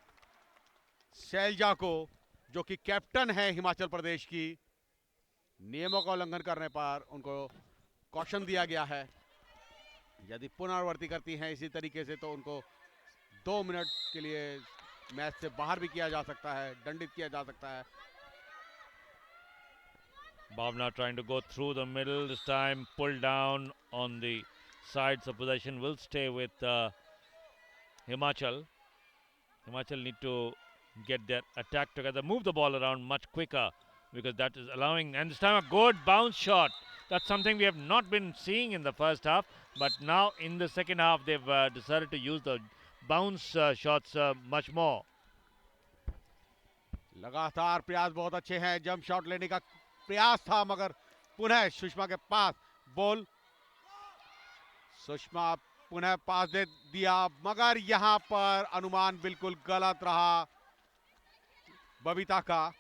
शैलजा को, जो कि कैप्टन है हिमाचल प्रदेश की। नियमों का उल्लंघन करने पर उनको कॉशन दिया गया है। यदि पुनरावृत्ति करती हैं इसी तरीके से तो उनको 2 मिनट के लिए मैच से बाहर भी किया जा सकता है, दंडित किया जा सकता है। Bhavna trying to go through the middle, this time pulled down on the sides of possession, will stay with Himachal. Himachal need to get their attack together, move the ball around much quicker, because that is allowing, and this time a good bounce shot. That's something we have not been seeing in the first half, but now in the second half they've decided to use the bounce shots much more. लगातार प्रयास बहुत अच्छे हैं, jump shot लेने का प्रयास था मगर पुनः सुषमा के पास बॉल, सुषमा पुनः पास दे दिया मगर यहां पर अनुमान बिल्कुल गलत रहा बबीता का।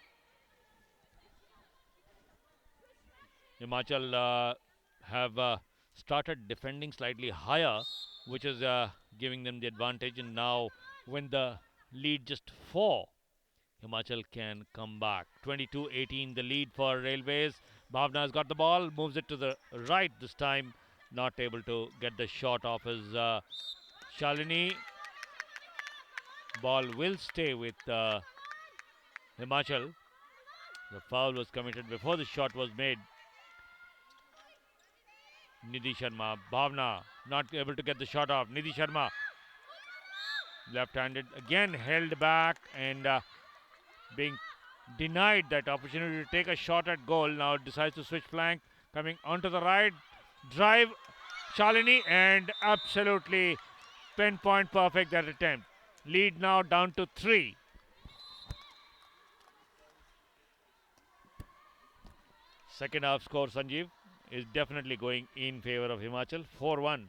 Himachal have started defending slightly higher, which is giving them the advantage, and now when the lead just 4, Himachal can come back. 22-18 the lead for Railways. Bhavna has got the ball, moves it to the right this time, not able to get the shot off his Shalini. Ball will stay with Himachal. The foul was committed before the shot was made. Nidhi Sharma, Bhavna not able to get the shot off. Nidhi Sharma left-handed, again held back and being denied that opportunity to take a shot at goal. Now decides to switch flank, coming onto the right, drive Shalini, and absolutely pinpoint perfect that attempt. Lead now down to 3. Second half score, Sanjeev, is definitely going in favor of Himachal. 4-1.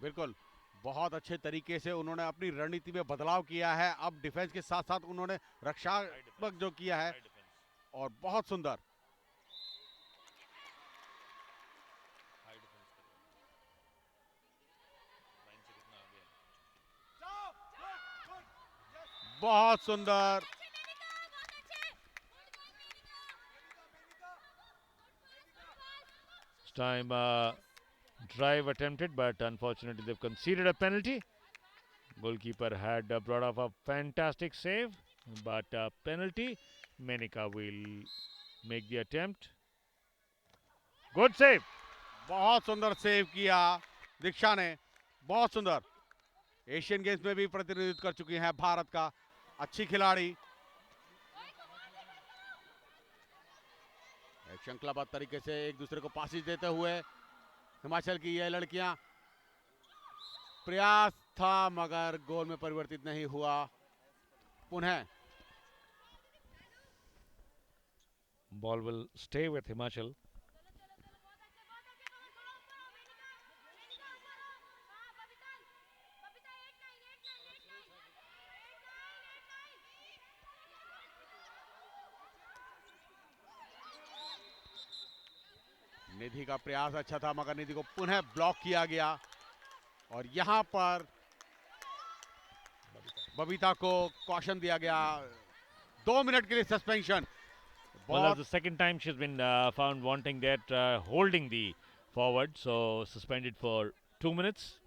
बिल्कुल बहुत अच्छे तरीके से उन्होंने अपनी रणनीति में बदलाव किया है। अब डिफेंस के साथ साथ उन्होंने रक्षात्मक जो किया है और बहुत सुंदर। बहुत सुंदर। This time drive attempted, but unfortunately they've conceded a penalty. Goalkeeper had brought off a fantastic save, but penalty. Menika will make the attempt. Good save. बहुत सुंदर सेव किया दीक्षा ने, बहुत सुंदर। एशियन गेम्स में भी प्रतिनिधित्व कर चुकी हैं भारत का, अच्छी खिलाड़ी। एक श्रृंखलाबद्ध तरीके से एक दूसरे को पासिस देते हुए हिमाचल की ये लड़कियां, प्रयास था मगर गोल में परिवर्तित नहीं हुआ। पुनः Ball will stay with Himachal. निधि का प्रयास अच्छा था मगर निधि को पुनः ब्लॉक किया गया और यहां पर बबीता को कॉशन दिया गया, 2 मिनट के लिए suspension. Well, that's the second time she's been found wanting that, holding the forward, so suspended for 2 minutes.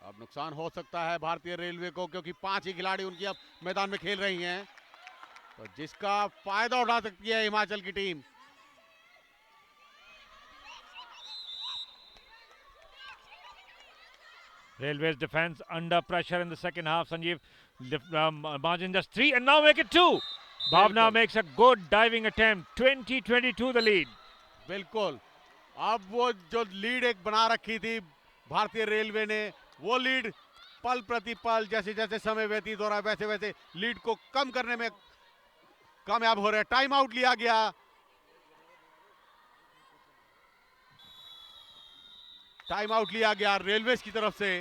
अब नुकसान हो सकता है भारतीय रेलवे को क्योंकि 5 ही खिलाड़ी उनकी अब मैदान में खेल रही हैं, तो जिसका फायदा उठा सकती है हिमाचल की team. Railways defense under pressure in the second half. Sanjeev, margin just 3 and now make it 2. Bhavna makes a good diving attempt. 20-22 the lead. बिल्कुल, अब वो जो लीड एक बना रखी थी भारतीय रेलवे ने, वो लीड पल प्रति पल जैसे जैसे समय व्यतीत हो रहा है वैसे वैसे लीड को कम करने में कामयाब हो रहे हैं। टाइम आउट लिया गया। टाइम आउट लिया गया रेलवेज की तरफ से।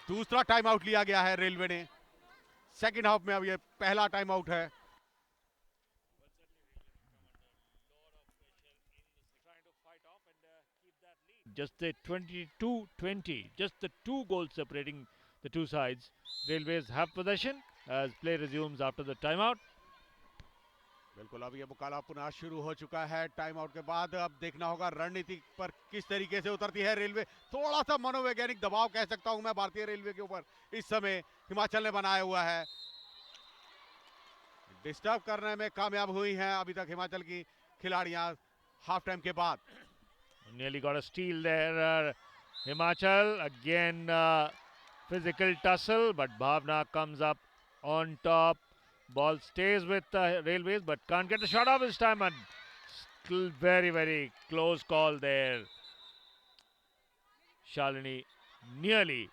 दूसरा टाइम आउट लिया गया है रेलवे ने सेकंड हाफ में। अब ये पहला टाइम आउट है। Just the 22-20, just the 2 goals separating the two sides. Railways have possession as play resumes after the timeout. बिल्कुल, अब ये मुकाबला पुनः शुरू हो चुका है टाइम आउट के बाद। अब देखना होगा रणनीति पर किस तरीके से उतरती है रेलवे। थोड़ा सा मनोवैज्ञानिक दबाव कह सकता हूं मैं भारतीय रेलवे के ऊपर इस समय हिमाचल ने बनाया हुआ है। डिस्टर्ब करने में कामयाब हुई हैं अभी तक हिमाचल की खिलाड़ियां हाफ टाइम के बाद। Nearly got a steal there. Himachal again, physical tussle, but Bhavna comes up on top. Ball stays with Railways, but can't get the shot off this time. And still very, very close call there. Shalini nearly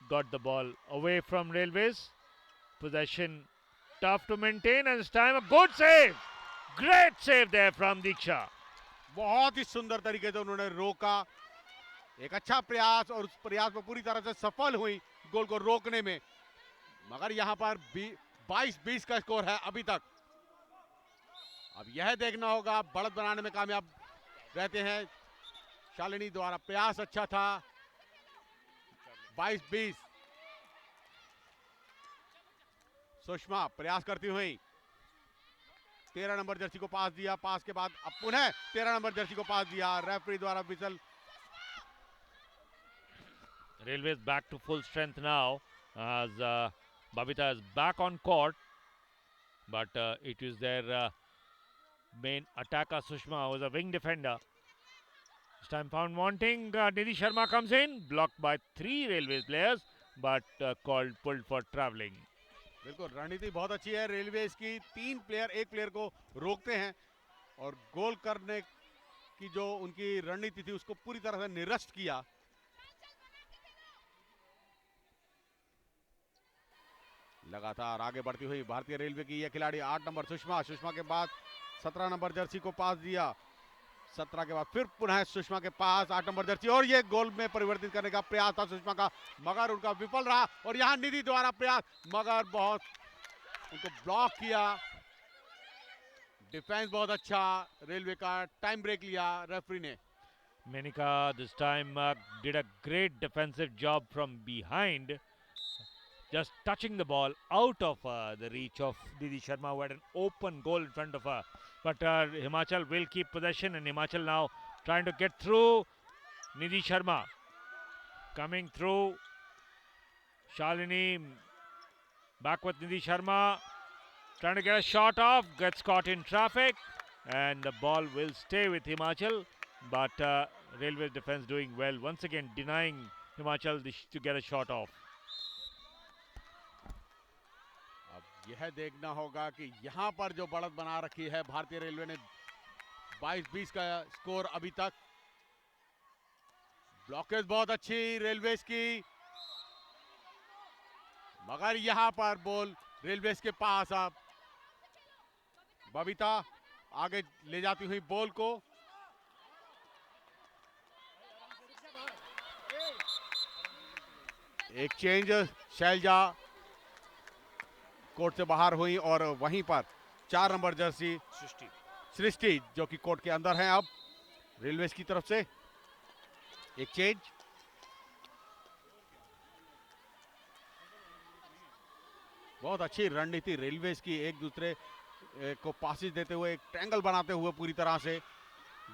got the ball away from Railways. Possession tough to maintain, and this time a good save. Great save there from Diksha. बहुत ही सुंदर तरीके से उन्होंने रोका। एक अच्छा प्रयास और उस प्रयास में पूरी तरह से सफल हुई गोल को रोकने में। मगर यहां पर 22-20 का स्कोर है अभी तक। अब यह देखना होगा बढ़त बनाने में कामयाब रहते हैं शालिनी द्वारा। प्रयास अच्छा था। 22-20 सुषमा प्रयास करती हुई 13 नंबर जर्सी को पास दिया। पास के बाद अब पुनः 13 नंबर जर्सी को पास दिया। रेफरी द्वारा whistle. Railways back to full strength now as Babita is back on court, but it is their main attacker Sushma, who is a wing defender. This time found wanting. Nidhi Sharma comes in, blocked by 3 Railways players, but pulled for travelling. बिल्कुल, रणनीति बहुत अच्छी है railways की। 3 player एक player को रोकते हैं और गोल करने की जो उनकी रणनीति थी उसको पूरी तरह से निरस्त किया। लगातार आगे बढ़ती हुई भारतीय रेलवे की यह खिलाड़ी 8 नंबर सुषमा। सुषमा के बाद 17 नंबर जर्सी को पास दिया। 17 के बाद फिर पुनः सुषमा के पास 8 नंबर जर्सी और ये गोल में परिवर्तित करने का प्रयास था सुषमा का, मगर उनका विफल रहा। और यहां निधि द्वारा प्रयास, मगर बहुत उनको ब्लॉक किया। डिफेंस बहुत अच्छा रेलवे का। टाइम ब्रेक लिया रेफरी ने। Menika this time did a great defensive job from behind, just touching the ball out of the reach of Nidhi Sharma, who had an open goal in front of her. But Himachal will keep possession, and Himachal now trying to get through. Nidhi Sharma coming through. Shalini back with Nidhi Sharma, trying to get a shot off, gets caught in traffic, and the ball will stay with Himachal. But Railway defense doing well, once again denying Himachal to get a shot off. अब यह देखना होगा कि यहां पर जो बढ़त बना रखी है भारतीय रेलवे ने। 22-20 का स्कोर अभी तक। ब्लॉकेज बहुत अच्छी रेलवेज की, मगर यहां पर बॉल रेलवेज के पास। अब बबीता आगे ले जाती हुई बॉल को। एक चेंज, शैलजा कोर्ट से बाहर हुई और वहीं पर 4 नंबर जर्सी सृष्टि जो कि कोर्ट के अंदर हैं अब रेलवेज की तरफ से। एक चेंज। बहुत अच्छी रणनीति रेलवेज की, एक दूसरे को पासिस देते हुए, एक ट्रायंगल बनाते हुए पूरी तरह से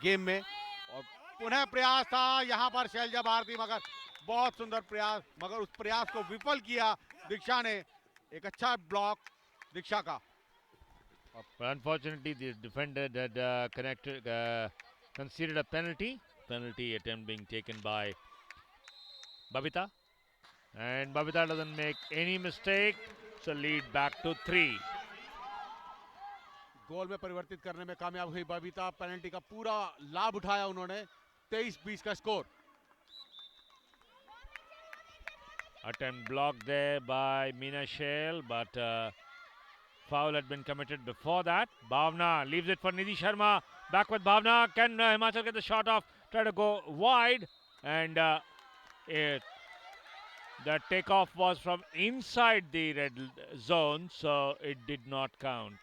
गेम में। और पुनः प्रयास था यहां पर शैलजा भारती, मगर बहुत सुंदर प्रयास, मगर उस प्रयास को विफल किया दीक्षा ने। एक अच्छा ब्लॉक दीक्षा का। But unfortunately, the defender had conceded a penalty attempt being taken by Babita, and Babita doesn't make any mistake, so lead back to 3. गोल में परिवर्तित करने में कामयाब हुई बबीता। पेनल्टी का पूरा लाभ उठाया उन्होंने। 23-20 का score. Attempt blocked there by Meena Shell, but foul had been committed before that. Bhavna leaves it for Nidhi Sharma. Back with Bhavna. Can Himachal get the shot off? Try to go wide, and the takeoff was from inside the red zone, so it did not count.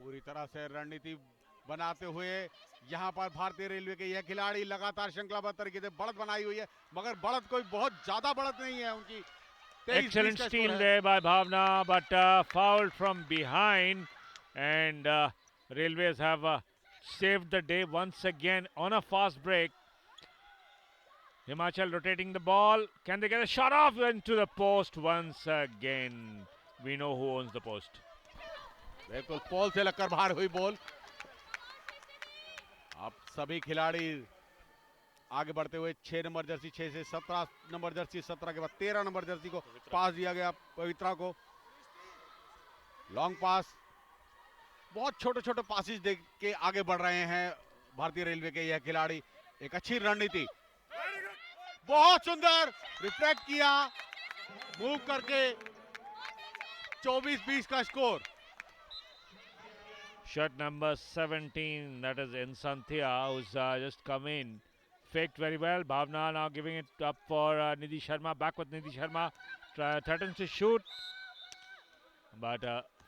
पूरी तरह से रणनीति बनाते हुए यहां पर भारतीय railway के यह खिलाड़ी लगातार श्रृंखलाबद्ध तरीके से बढ़त बनाई हुई है, मगर बढ़त कोई बहुत ज्यादा बढ़त नहीं है उनकी। 23-20 Excellent का steal स्कोर है। there by Bhavna, but fouled from behind, and Railways have saved the day once again on a fast break. Himachal rotating the ball. Can they get a shot off into the post once again? We know who owns the post. बिल्कुल पोल से लगकर बाहर हुई ball. अब सभी खिलाड़ी आगे बढ़ते हुए 6 नंबर जर्सी 6 से 17 नंबर जर्सी 17 के बाद 13 नंबर जर्सी को पास दिया गया पवित्रा को। लॉन्ग पास, बहुत छोटे छोटे पासिस दे के आगे बढ़ रहे हैं भारतीय रेलवे के यह खिलाड़ी। एक अच्छी रणनीति, बहुत सुंदर रिफ्लेक्ट किया, मूव करके 24-20 का score. Shot number 17, that is Insanthia, who's just come in. Faked very well. Bhavna now giving it up for Nidhi Sharma. Back with Nidhi Sharma. Threatens to shoot. But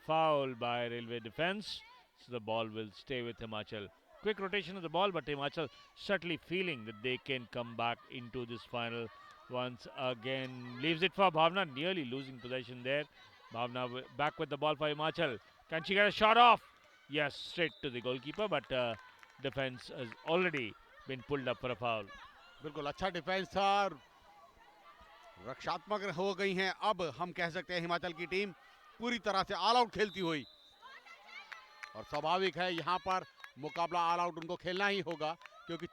foul by Railway defense. So the ball will stay with Himachal. Quick rotation of the ball, but Himachal certainly feeling that they can come back into this final once again. Leaves it for Bhavna, nearly losing possession there. Bhavna back with the ball for Himachal. Can she get a shot off? Yes, straight to the goalkeeper, but defense has already been pulled up for a foul. बिल्कुल अच्छा defence था, रक्षात्मक हो गई हैं। अब हम कह सकते हैं हिमाचल की टीम पूरी तरह से ऑल आउट खेलती हुई, और स्वाभाविक है यहाँ पर मुकाबला ऑल आउट उनको खेलना ही होगा, क्योंकि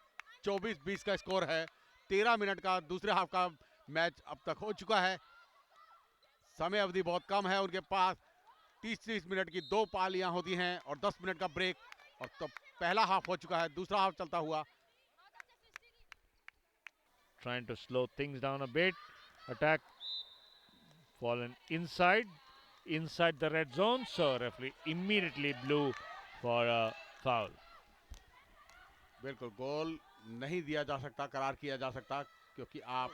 24-20 का स्कोर है। 13 मिनट का दूसरे हाफ का मैच अब तक हो चुका है। समय अवधि बहुत कम है उनके पास। 30-30 मिनट की 2 पालियां होती हैं और 10 मिनट का ब्रेक, और तो पहला हाफ हो चुका है, दूसरा हाफ चलता हुआ। Trying to slow things down a bit. Attack fallen inside the red zone, so referee immediately blew for a foul. बिल्कुल गोल नहीं दिया जा सकता, करार किया जा सकता, क्योंकि आप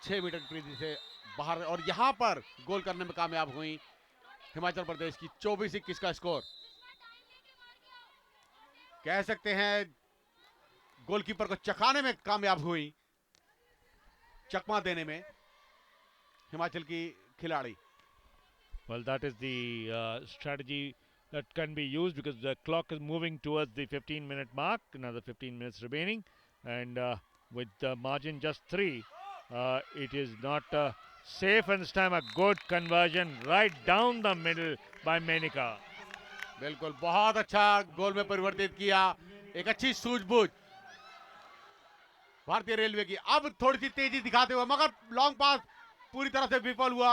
6 मीटर की परिधि से बाहर, और यहाँ पर गोल करने में कामयाब हुई हिमाचल प्रदेश की। 24-21 का स्कोर। कह सकते हैं गोलकीपर को चकाने में कामयाब हुई, चकमा देने में हिमाचल की खिलाड़ी। Well, that is the strategy that can be used, because the clock is moving towards the 15-minute mark. Another 15 minutes remaining, and with the margin just 3, it is not safe. And this time a good conversion right down the middle by Menika. बिल्कुल बहुत अच्छा गोल में परिवर्तित किया, एक अच्छी सूझबूझ भारतीय रेलवे की। अब थोड़ी सी तेजी दिखाते हुए, मगर लॉन्ग पास पूरी तरह से विफल हुआ,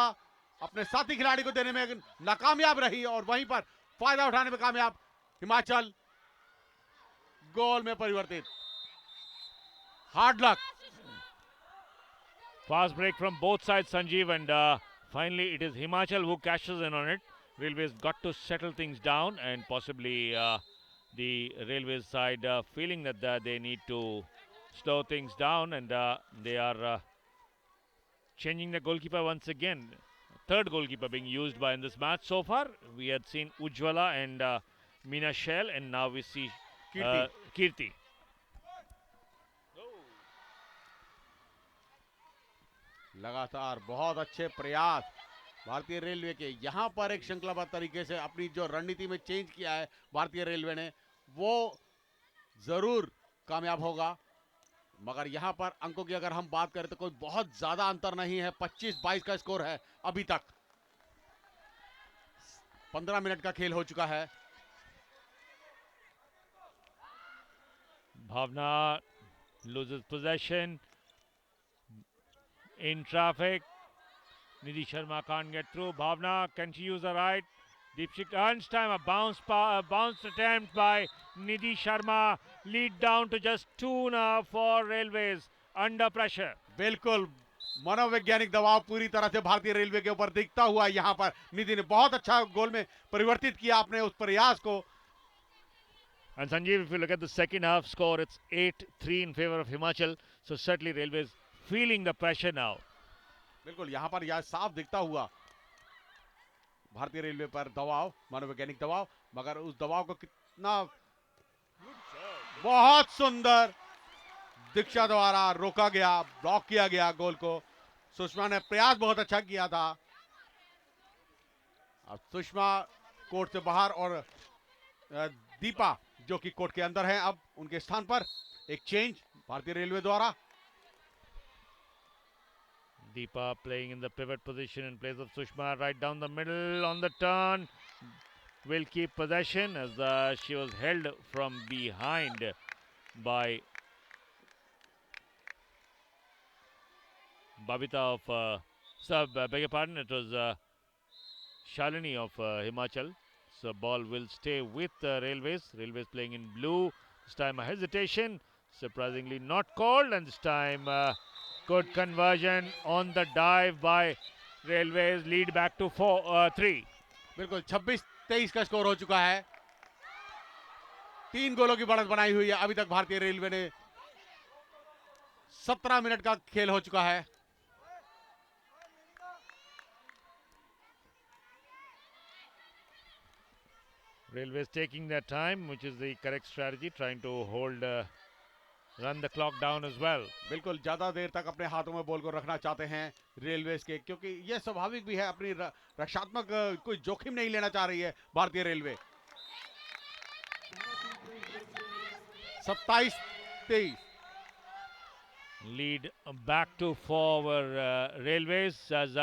अपने साथी खिलाड़ी को देने में नाकामयाब रही, और वहीं पर फायदा उठाने में कामयाब हिमाचल। गोल में परिवर्तित। Hard luck. Fast break from both sides, Sanjeev, and finally it is Himachal who cashes in on it. Railways got to settle things down, and possibly the Railways side feeling that they need to slow things down, and they are changing the goalkeeper once again. Third goalkeeper being used by in this match so far. We had seen Ujjwala and Meena Shell, and now we see Kirti. लगातार बहुत अच्छे प्रयास भारतीय railway के। यहाँ पर एक श्रृंखलाबद्ध तरीके से अपनी जो रणनीति में चेंज किया है भारतीय रेलवे ने, वो जरूर कामयाब होगा। मगर यहाँ पर अंकों की अगर हम बात करें तो कोई बहुत ज्यादा अंतर नहीं है। 25-22 का स्कोर है अभी तक। 15 मिनट का खेल हो चुका है। Bhavna loses possession in traffic. Nidhi Sharma can't get through. Bhavna, can she use the right? Deepshikha, this time a bounce attempt by Nidhi Sharma. Lead down to just 2 now for Railways under pressure. बिल्कुल मनोवैज्ञानिक दबाव पूरी तरह से भारतीय railway के ऊपर दिखता हुआ यहाँ पर निधि ने बहुत अच्छा गोल में परिवर्तित किया अपने उस प्रयास को. And Sanjeev, if you look at the second half score, it's 8-3 in favor of Himachal. So certainly Railways feeling the pressure now. बिल्कुल यहाँ पर यह साफ दिखता हुआ भारतीय रेलवे पर दबाव, मनोवैज्ञानिक दबाव, मगर उस दबाव को कितना बहुत सुंदर दीक्षा द्वारा रोका गया, ब्लॉक किया गया गोल को. सुषमा ने प्रयास बहुत अच्छा किया था. अब सुषमा कोर्ट से बाहर और दीपा जो कि कोर्ट के अंदर है, अब उनके स्थान पर एक चेंज भारतीय रेलवे द्वारा. Deepa playing in the pivot position in place of Sushma, right down the middle on the turn. Will keep possession as she was held from behind by Babita of beg your pardon, it was Shalini of Himachal. So ball will stay with Railways. Railways playing in blue. This time a hesitation, surprisingly not called, and this time good conversion on the dive by Railways. Lead back to 3. बिल्कुल 26-23 का score हो चुका है. 3 गोलों की बढ़त बनाई हुई है. अभी तक भारतीय रेलवे ने 17 मिनट का खेल हो चुका है. Railways taking their time, which is the correct strategy, trying to hold, run the clock down as well. बिल्कुल ज्यादा देर तक अपने हाथों में बॉल को रखना चाहते हैं रेलवेज के, क्योंकि यह स्वाभाविक भी है. अपनी रक्षात्मक कोई जोखिम नहीं लेना चाह रही है भारतीय railway. 27-23. Lead back to 4 Railways as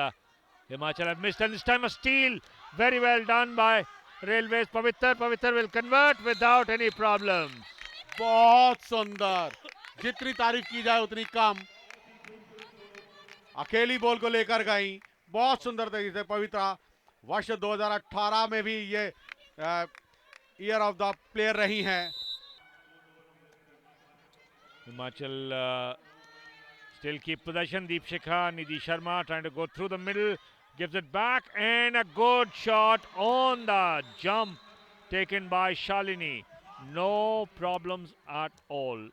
Himachal have missed, and this time a steal. Very well done by Railways. Pavitr will convert without any problems. बहुत सुंदर. जितनी तारीफ की जाए उतनी कम. अकेली बॉल को लेकर गई बहुत सुंदर तरीके से पवित्रा. वर्ष 2018 में भी ये ईयर ऑफ द प्लेयर रही हैं. Himachal still keep possession. Deepshikha, Nidhi Sharma trying to go through the middle, gives it back, and a good shot on the jump taken by Shalini. No problems at all.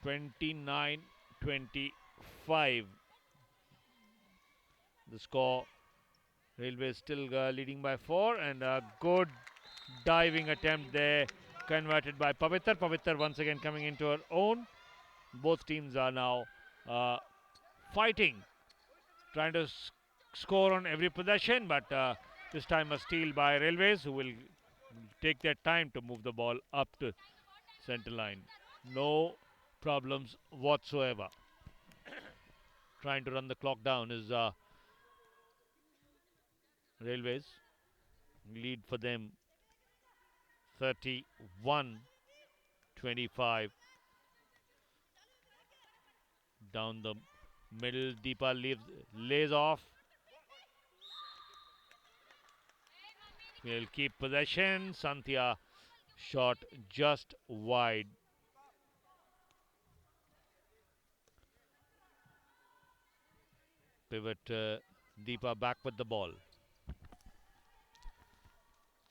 29-25 the score. Railway still leading by 4, and a good diving attempt there converted by Pavitr. Pavitr once again coming into her own. Both teams are now fighting, trying to score on every possession, but this time a steal by Railways, who will take their time to move the ball up to center line. No problems whatsoever. Trying to run the clock down is Railways. Lead for them 31-25. Down the middle, Deepa lays off. Will keep possession. Santhia shot just wide. Pivot Deepa back with the ball.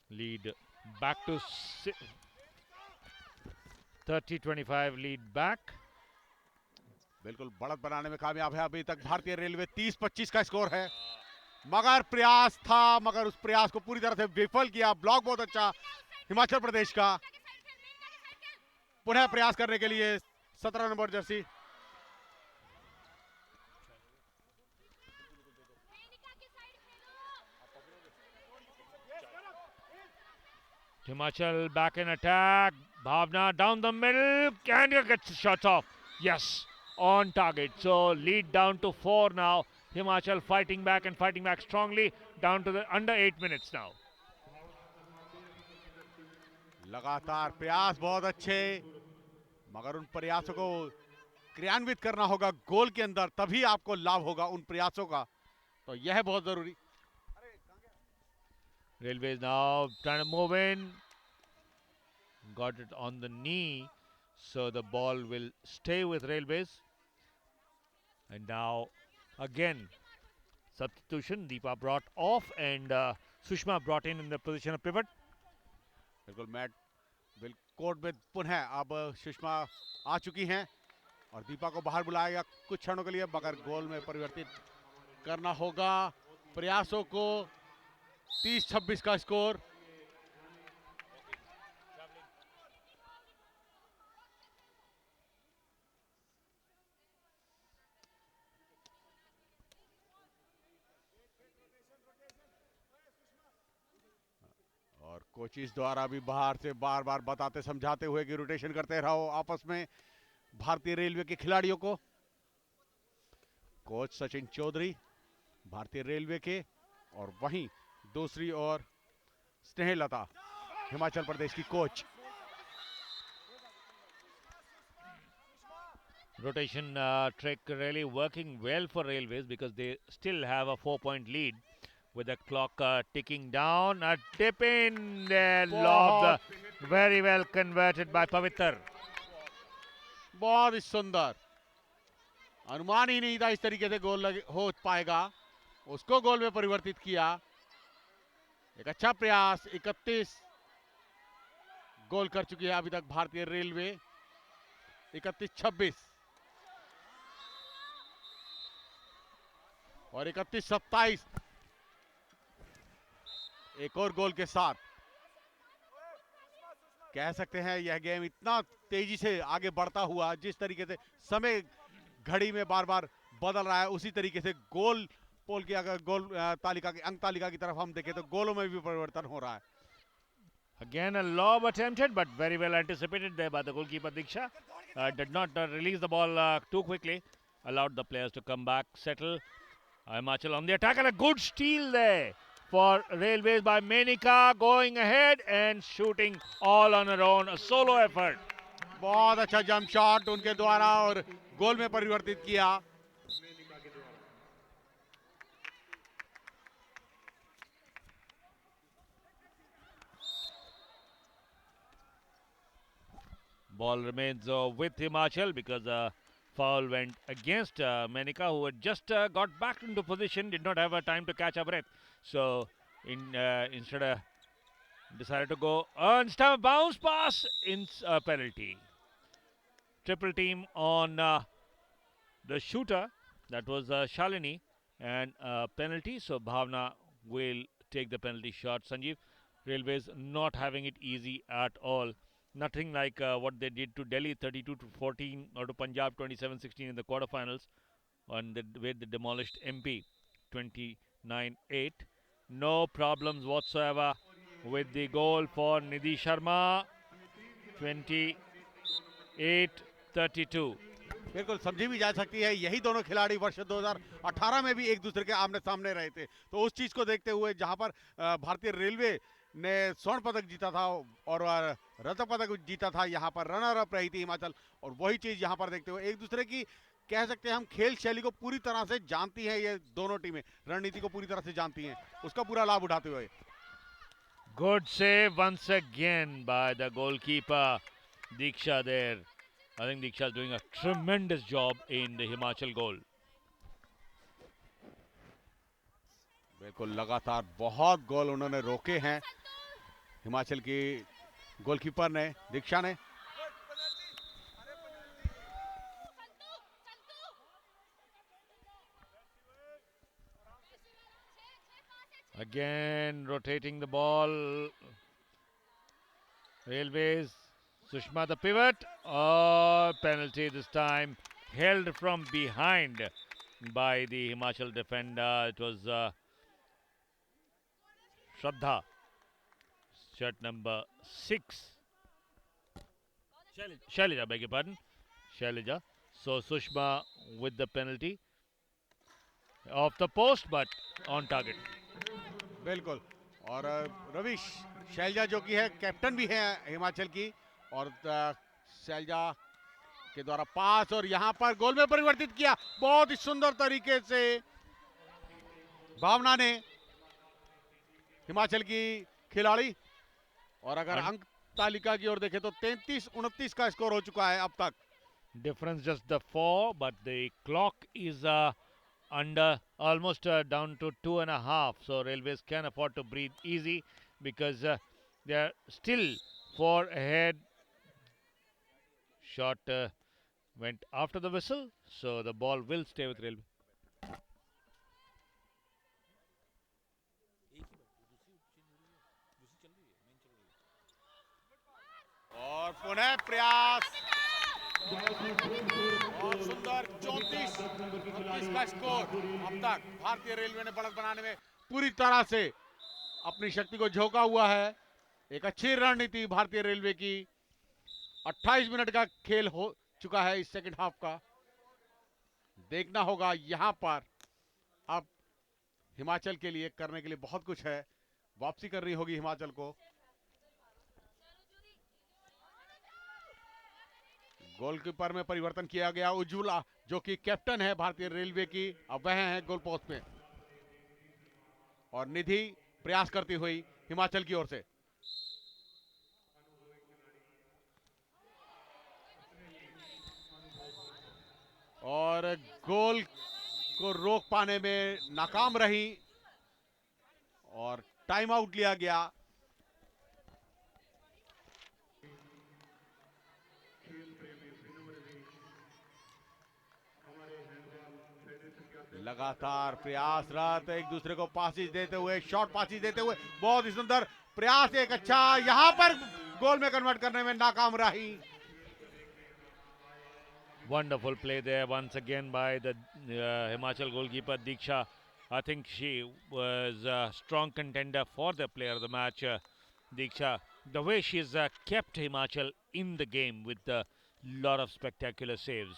Lead back to 30-25. Lead back. बिल्कुल बढ़त बनाने में कामयाब है अभी तक भारतीय railway. 30-25 का स्कोर है, मगर प्रयास था, मगर उस प्रयास को पूरी तरह से विफल किया. ब्लॉक बहुत अच्छा हिमाचल प्रदेश का. पुनः प्रयास करने के लिए 17 number Jersey. Himachal back in attack. Bhavna down the middle. Candia gets the shot off. Yes, on target. So lead down to 4 now. Himachal fighting back and fighting back strongly. Down to the under 8 minutes now. लगातार प्रयास बहुत अच्छे, मगर उन प्रयासों को क्रियान्वित करना होगा गोल के अंदर, तभी आपको लाभ होगा उन प्रयासों का. तो यह है बहुत जरूरी। Railways now trying to move in. Got it on the knee, so the ball will stay with Railways. And now again substitution. Deepa brought off and Sushma brought in the position of pivot. बिल्कुल mat court में पुनः अब सुषमा आ चुकी हैं और दीपा को बाहर बुलाएगा कुछ क्षणों के लिए, मगर गोल में परिवर्तित करना होगा प्रयासों को। 30-26 का स्कोर। और कोचिज द्वारा भी बाहर से बार बार बताते समझाते हुए कि रोटेशन करते रहो आपस में भारतीय रेलवे के खिलाड़ियों को। कोच सचिन चौधरी भारतीय रेलवे के, और वहीं दूसरी ओर स्नेहलता हिमाचल प्रदेश की coach. Rotation trick really working well for Railways because they still have a 4-point lead with the clock ticking down. A tip in there, lob very well converted by Pavitr. बहुत ही सुंदर, अनुमान ही नहीं था इस तरीके से गोल हो पाएगा, उसको गोल में परिवर्तित किया। एक अच्छा प्रयास। 31 गोल कर चुकी है अभी तक भारतीय रेलवे। 31-26 और 31-27 एक और गोल के साथ कह सकते हैं यह गेम इतना तेजी से आगे बढ़ता हुआ, जिस तरीके से समय घड़ी में बार बार बदल रहा है, उसी तरीके से गोल पोल की अगर गोल तालिका की अंक तालिका की तरफ हम देखें तो गोलों में भी परिवर्तन हो रहा है। Again a lob attempted but very well anticipated there by the goalkeeper Diksha. Did not release the ball too quickly, allowed the players to come back, settle. Himachal on the attack and a good steal there for Railways by Menika, going ahead and shooting all on her own, a solo effort. बहुत अच्छा jump shot उनके द्वारा और गोल में परिवर्तित किया। Ball remains with Himachal because foul went against Menika, who had just got back into position, did not have a time to catch her breath. So instead decided to go and bounce pass in penalty. Triple team on the shooter, that was Shalini, and penalty. So Bhavna will take the penalty shot. Sanjeev, Railways not having it easy at all. Nothing like what they did to Delhi 32-14 or to Punjab 27-16 in the quarterfinals, on the way they demolished MP 29-8. No problems whatsoever with the goal for Nidhi Sharma. 28-32. बिल्कुल समझी भी जा सकती है, यही दोनों खिलाड़ी वर्ष 2018 में भी एक दूसरे के आमने सामने रहे थे। तो उस चीज को देखते हुए जहां पर भारतीय रेलवे ने स्वर्ण पदक जीता था और रजत पदक जीता था, यहाँ पर रनर अप रही थी हिमाचल, और वही चीज यहाँ पर देखते हुए एक दूसरे की कह सकते हैं हम खेल शैली को पूरी तरह से जानती हैं। ये दोनों टीमें रणनीति को पूरी तरह से जानती हैं, उसका पूरा लाभ उठाते हुए। Good save once again by the goalkeeper Diksha there. I think Diksha is doing a tremendous job in the Himachal goal. बिल्कुल लगातार बहुत गोल उन्होंने रोके हैं हिमाचल की गोलकीपर ने, दीक्षा ने। Again rotating the ball. Railways, Sushma the pivot. Oh, penalty this time. Held from behind by the Himachal defender. It was Shraddha, shirt number 6. Shailija, beg your pardon. Shailija. So Sushma with the penalty. Off the post but on target. बिल्कुल, और रविश शैलजा जो कि है captain भी है हिमाचल की, और शैलजा के द्वारा पास और यहाँ पर गोल में परिवर्तित किया बहुत ही सुंदर तरीके से। भावना ने हिमाचल की खिलाड़ी। और अगर अंक तालिका की ओर देखें तो 33-29 का स्कोर हो चुका है अब तक। Difference just the 4, but the clock is under almost down to 2.5. So Railways can afford to breathe easy because they are still 4 ahead. Shot went after the whistle, so the ball will stay with Railway. और पुनः प्रयास, बहुत सुंदर 34-29 का score. अब तक भारतीय railway ने बढ़त बनाने में पूरी तरह से अपनी शक्ति को झोंका हुआ है। एक अच्छी रणनीति भारतीय रेलवे की। 28 मिनट का खेल हो चुका है इस सेकंड हाफ का। देखना होगा यहां पर अब हिमाचल के लिए करने के लिए बहुत कुछ है। वापसी करनी होगी हिमाचल को। गोलकीपर में परिवर्तन किया गया। उज्ज्वला जो कि कैप्टन है भारतीय रेलवे की, अब वह है गोल पोस्ट में। और निधि प्रयास करती हुई हिमाचल की ओर से। और गोल को रोक पाने में नाकाम रही और टाइम आउट लिया गया। लगातार प्रयासरत, एक दूसरे को पासिस देते हुए, शॉर्ट पासिस देते हुए, बहुत ही सुंदर प्रयास। एक अच्छा यहां पर गोल में कन्वर्ट करने में नाकाम रही। Wonderful play there once again by the Himachal goalkeeper Diksha. I think she was a strong contender for the player of the match. Diksha, the way she's kept Himachal in the game with a lot of spectacular saves.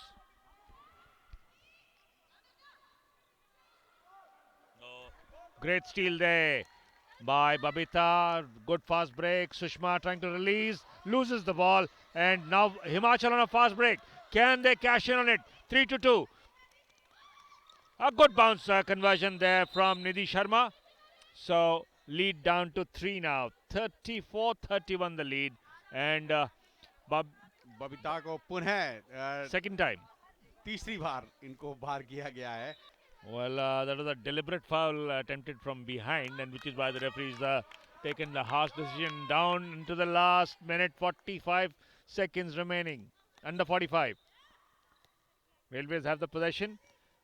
Great steal there by Babita. Good fast break. Sushma trying to release, loses the ball, and now Himachal on a fast break. Can they cash in on it? 3-2. A good bounce conversion there from Nidhi Sharma. So lead down to 3 now. 34-31 the lead. And Babita को पुनः second time. तीसरी बार इनको बाहर किया गया है। Well, that was a deliberate foul attempted from behind, and which is why the referees taken the harsh decision down into the last minute. 45 seconds remaining. Under 45. Railways have the possession.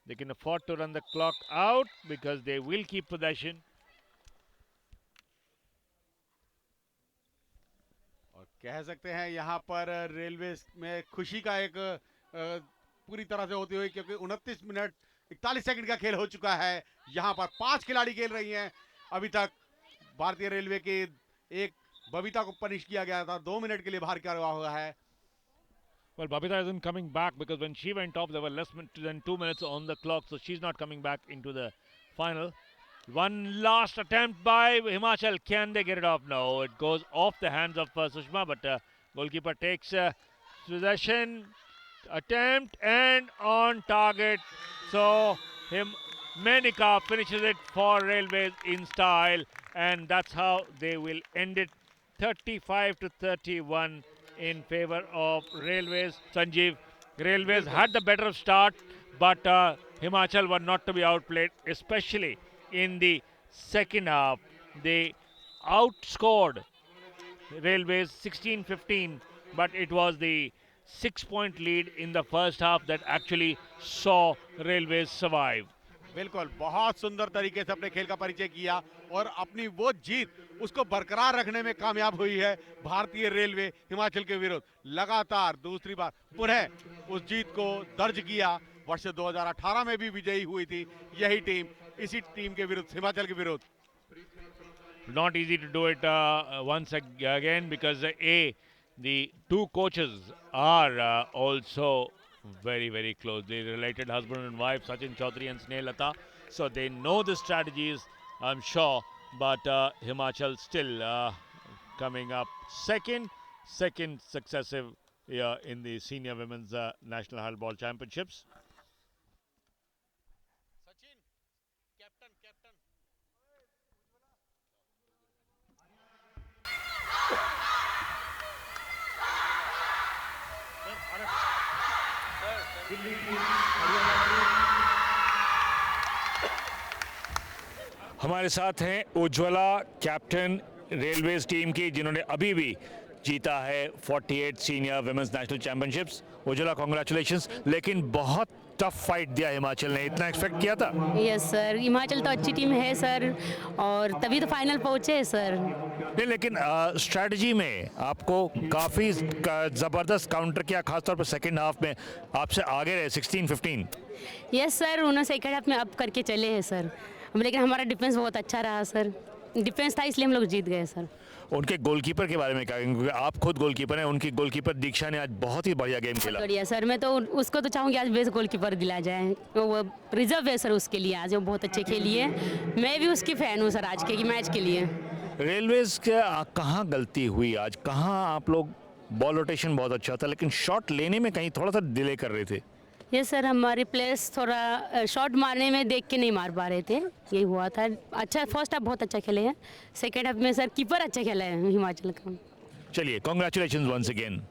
They can afford to run the clock out because they will keep possession. और कह सकते हैं यहाँ पर railway में खुशी का एक पूरी तरह से होती हुई, क्योंकि 29 मिनट 41 सेकंड का खेल हो चुका है। यहाँ पर 5 खिलाड़ी खेल रही हैं। अभी तक भारतीय रेलवे के एक बबीता को पनिश किया गया था, 2 मिनट के लिए बाहर किया हुआ है। Well, Babita isn't coming back because when she went off, there were less than 2 minutes on the clock, so she's not coming back into the final. One last attempt by Himachal. Can they get it off? No, it goes off the hands of Sushma, but goalkeeper takes possession, attempt, and on target. So Menika finishes it for Railways in style, and that's how they will end it. 35-31 in favor of Railways. Sanjeev, Railways had the better start, but Himachal were not to be outplayed, especially in the second half. They outscored Railways 16-15, but it was the 6-point lead in the first half that actually saw Railways survive. बिल्कुल, बहुत सुंदर तरीके से अपने खेल का परिचय किया और अपनी वो जीत उसको बरकरार रखने में कामयाब हुई है भारतीय रेलवे हिमाचल के विरुद्ध। लगातार दूसरी बार पुनः उस जीत को दर्ज किया। वर्ष 2018 में भी विजयी हुई थी यही टीम, इसी टीम के विरुद्ध, हिमाचल के विरुद्ध। Not easy to do it once again because the two coaches are also very closely related, husband and wife, Sachin Chaudhary and Snehlata. So they know the strategies, I'm sure. But Himachal still coming up second successive year in the senior women's national handball championships. Sachin captain हमारे साथ हैं Ujjwala, captain railways team की, जिन्होंने अभी भी जीता है 48 senior women's national championships. Ujjwala, congratulations. लेकिन बहुत टफ फाइट दिया हिमाचल ने, इतना एक्सपेक्ट किया था? यस सर, हिमाचल तो अच्छी टीम है सर, और तभी तो फाइनल पहुंचे हैं सर। नहीं, लेकिन स्ट्रैटेजी में आपको काफ़ी ज़बरदस्त काउंटर किया, खासतौर पर सेकंड हाफ में आपसे आगे रहे 16-15। यस सर, उन्होंने सेकंड हाफ में अप करके चले हैं सर, लेकिन हमारा डिफेंस बहुत अच्छा रहा सर। डिफेंस था इसलिए हम लोग जीत गए सर। उनके गोलकीपर के बारे में क्या कहेंगे, क्योंकि आप खुद गोलकीपर हैं, उनकी गोलकीपर दीक्षा ने आज बहुत ही बढ़िया गेम खेला। बढ़िया सर, मैं तो उसको तो चाहूँगी आज बेस्ट गोलकीपर दिला जाए, वो रिजर्व है सर उसके लिए, आज वो बहुत अच्छे खेली है। मैं भी उसकी फ़ैन हूँ सर आज के मैच के लिए। रेलवेज के कहाँ गलती हुई आज, कहाँ आप लोग, बॉल रोटेशन बहुत अच्छा था लेकिन शॉट लेने में कहीं थोड़ा सा डिले कर रहे थे? ये सर, हमारे प्लेयर्स थोड़ा शॉट मारने में देख के नहीं मार पा रहे थे, यही हुआ था। अच्छा, फर्स्ट हाफ बहुत अच्छा खेले हैं, सेकेंड हाफ में सर कीपर अच्छा खेला है हिमाचल का। चलिए, कॉन्ग्रेचुलेशन वंस अगेन।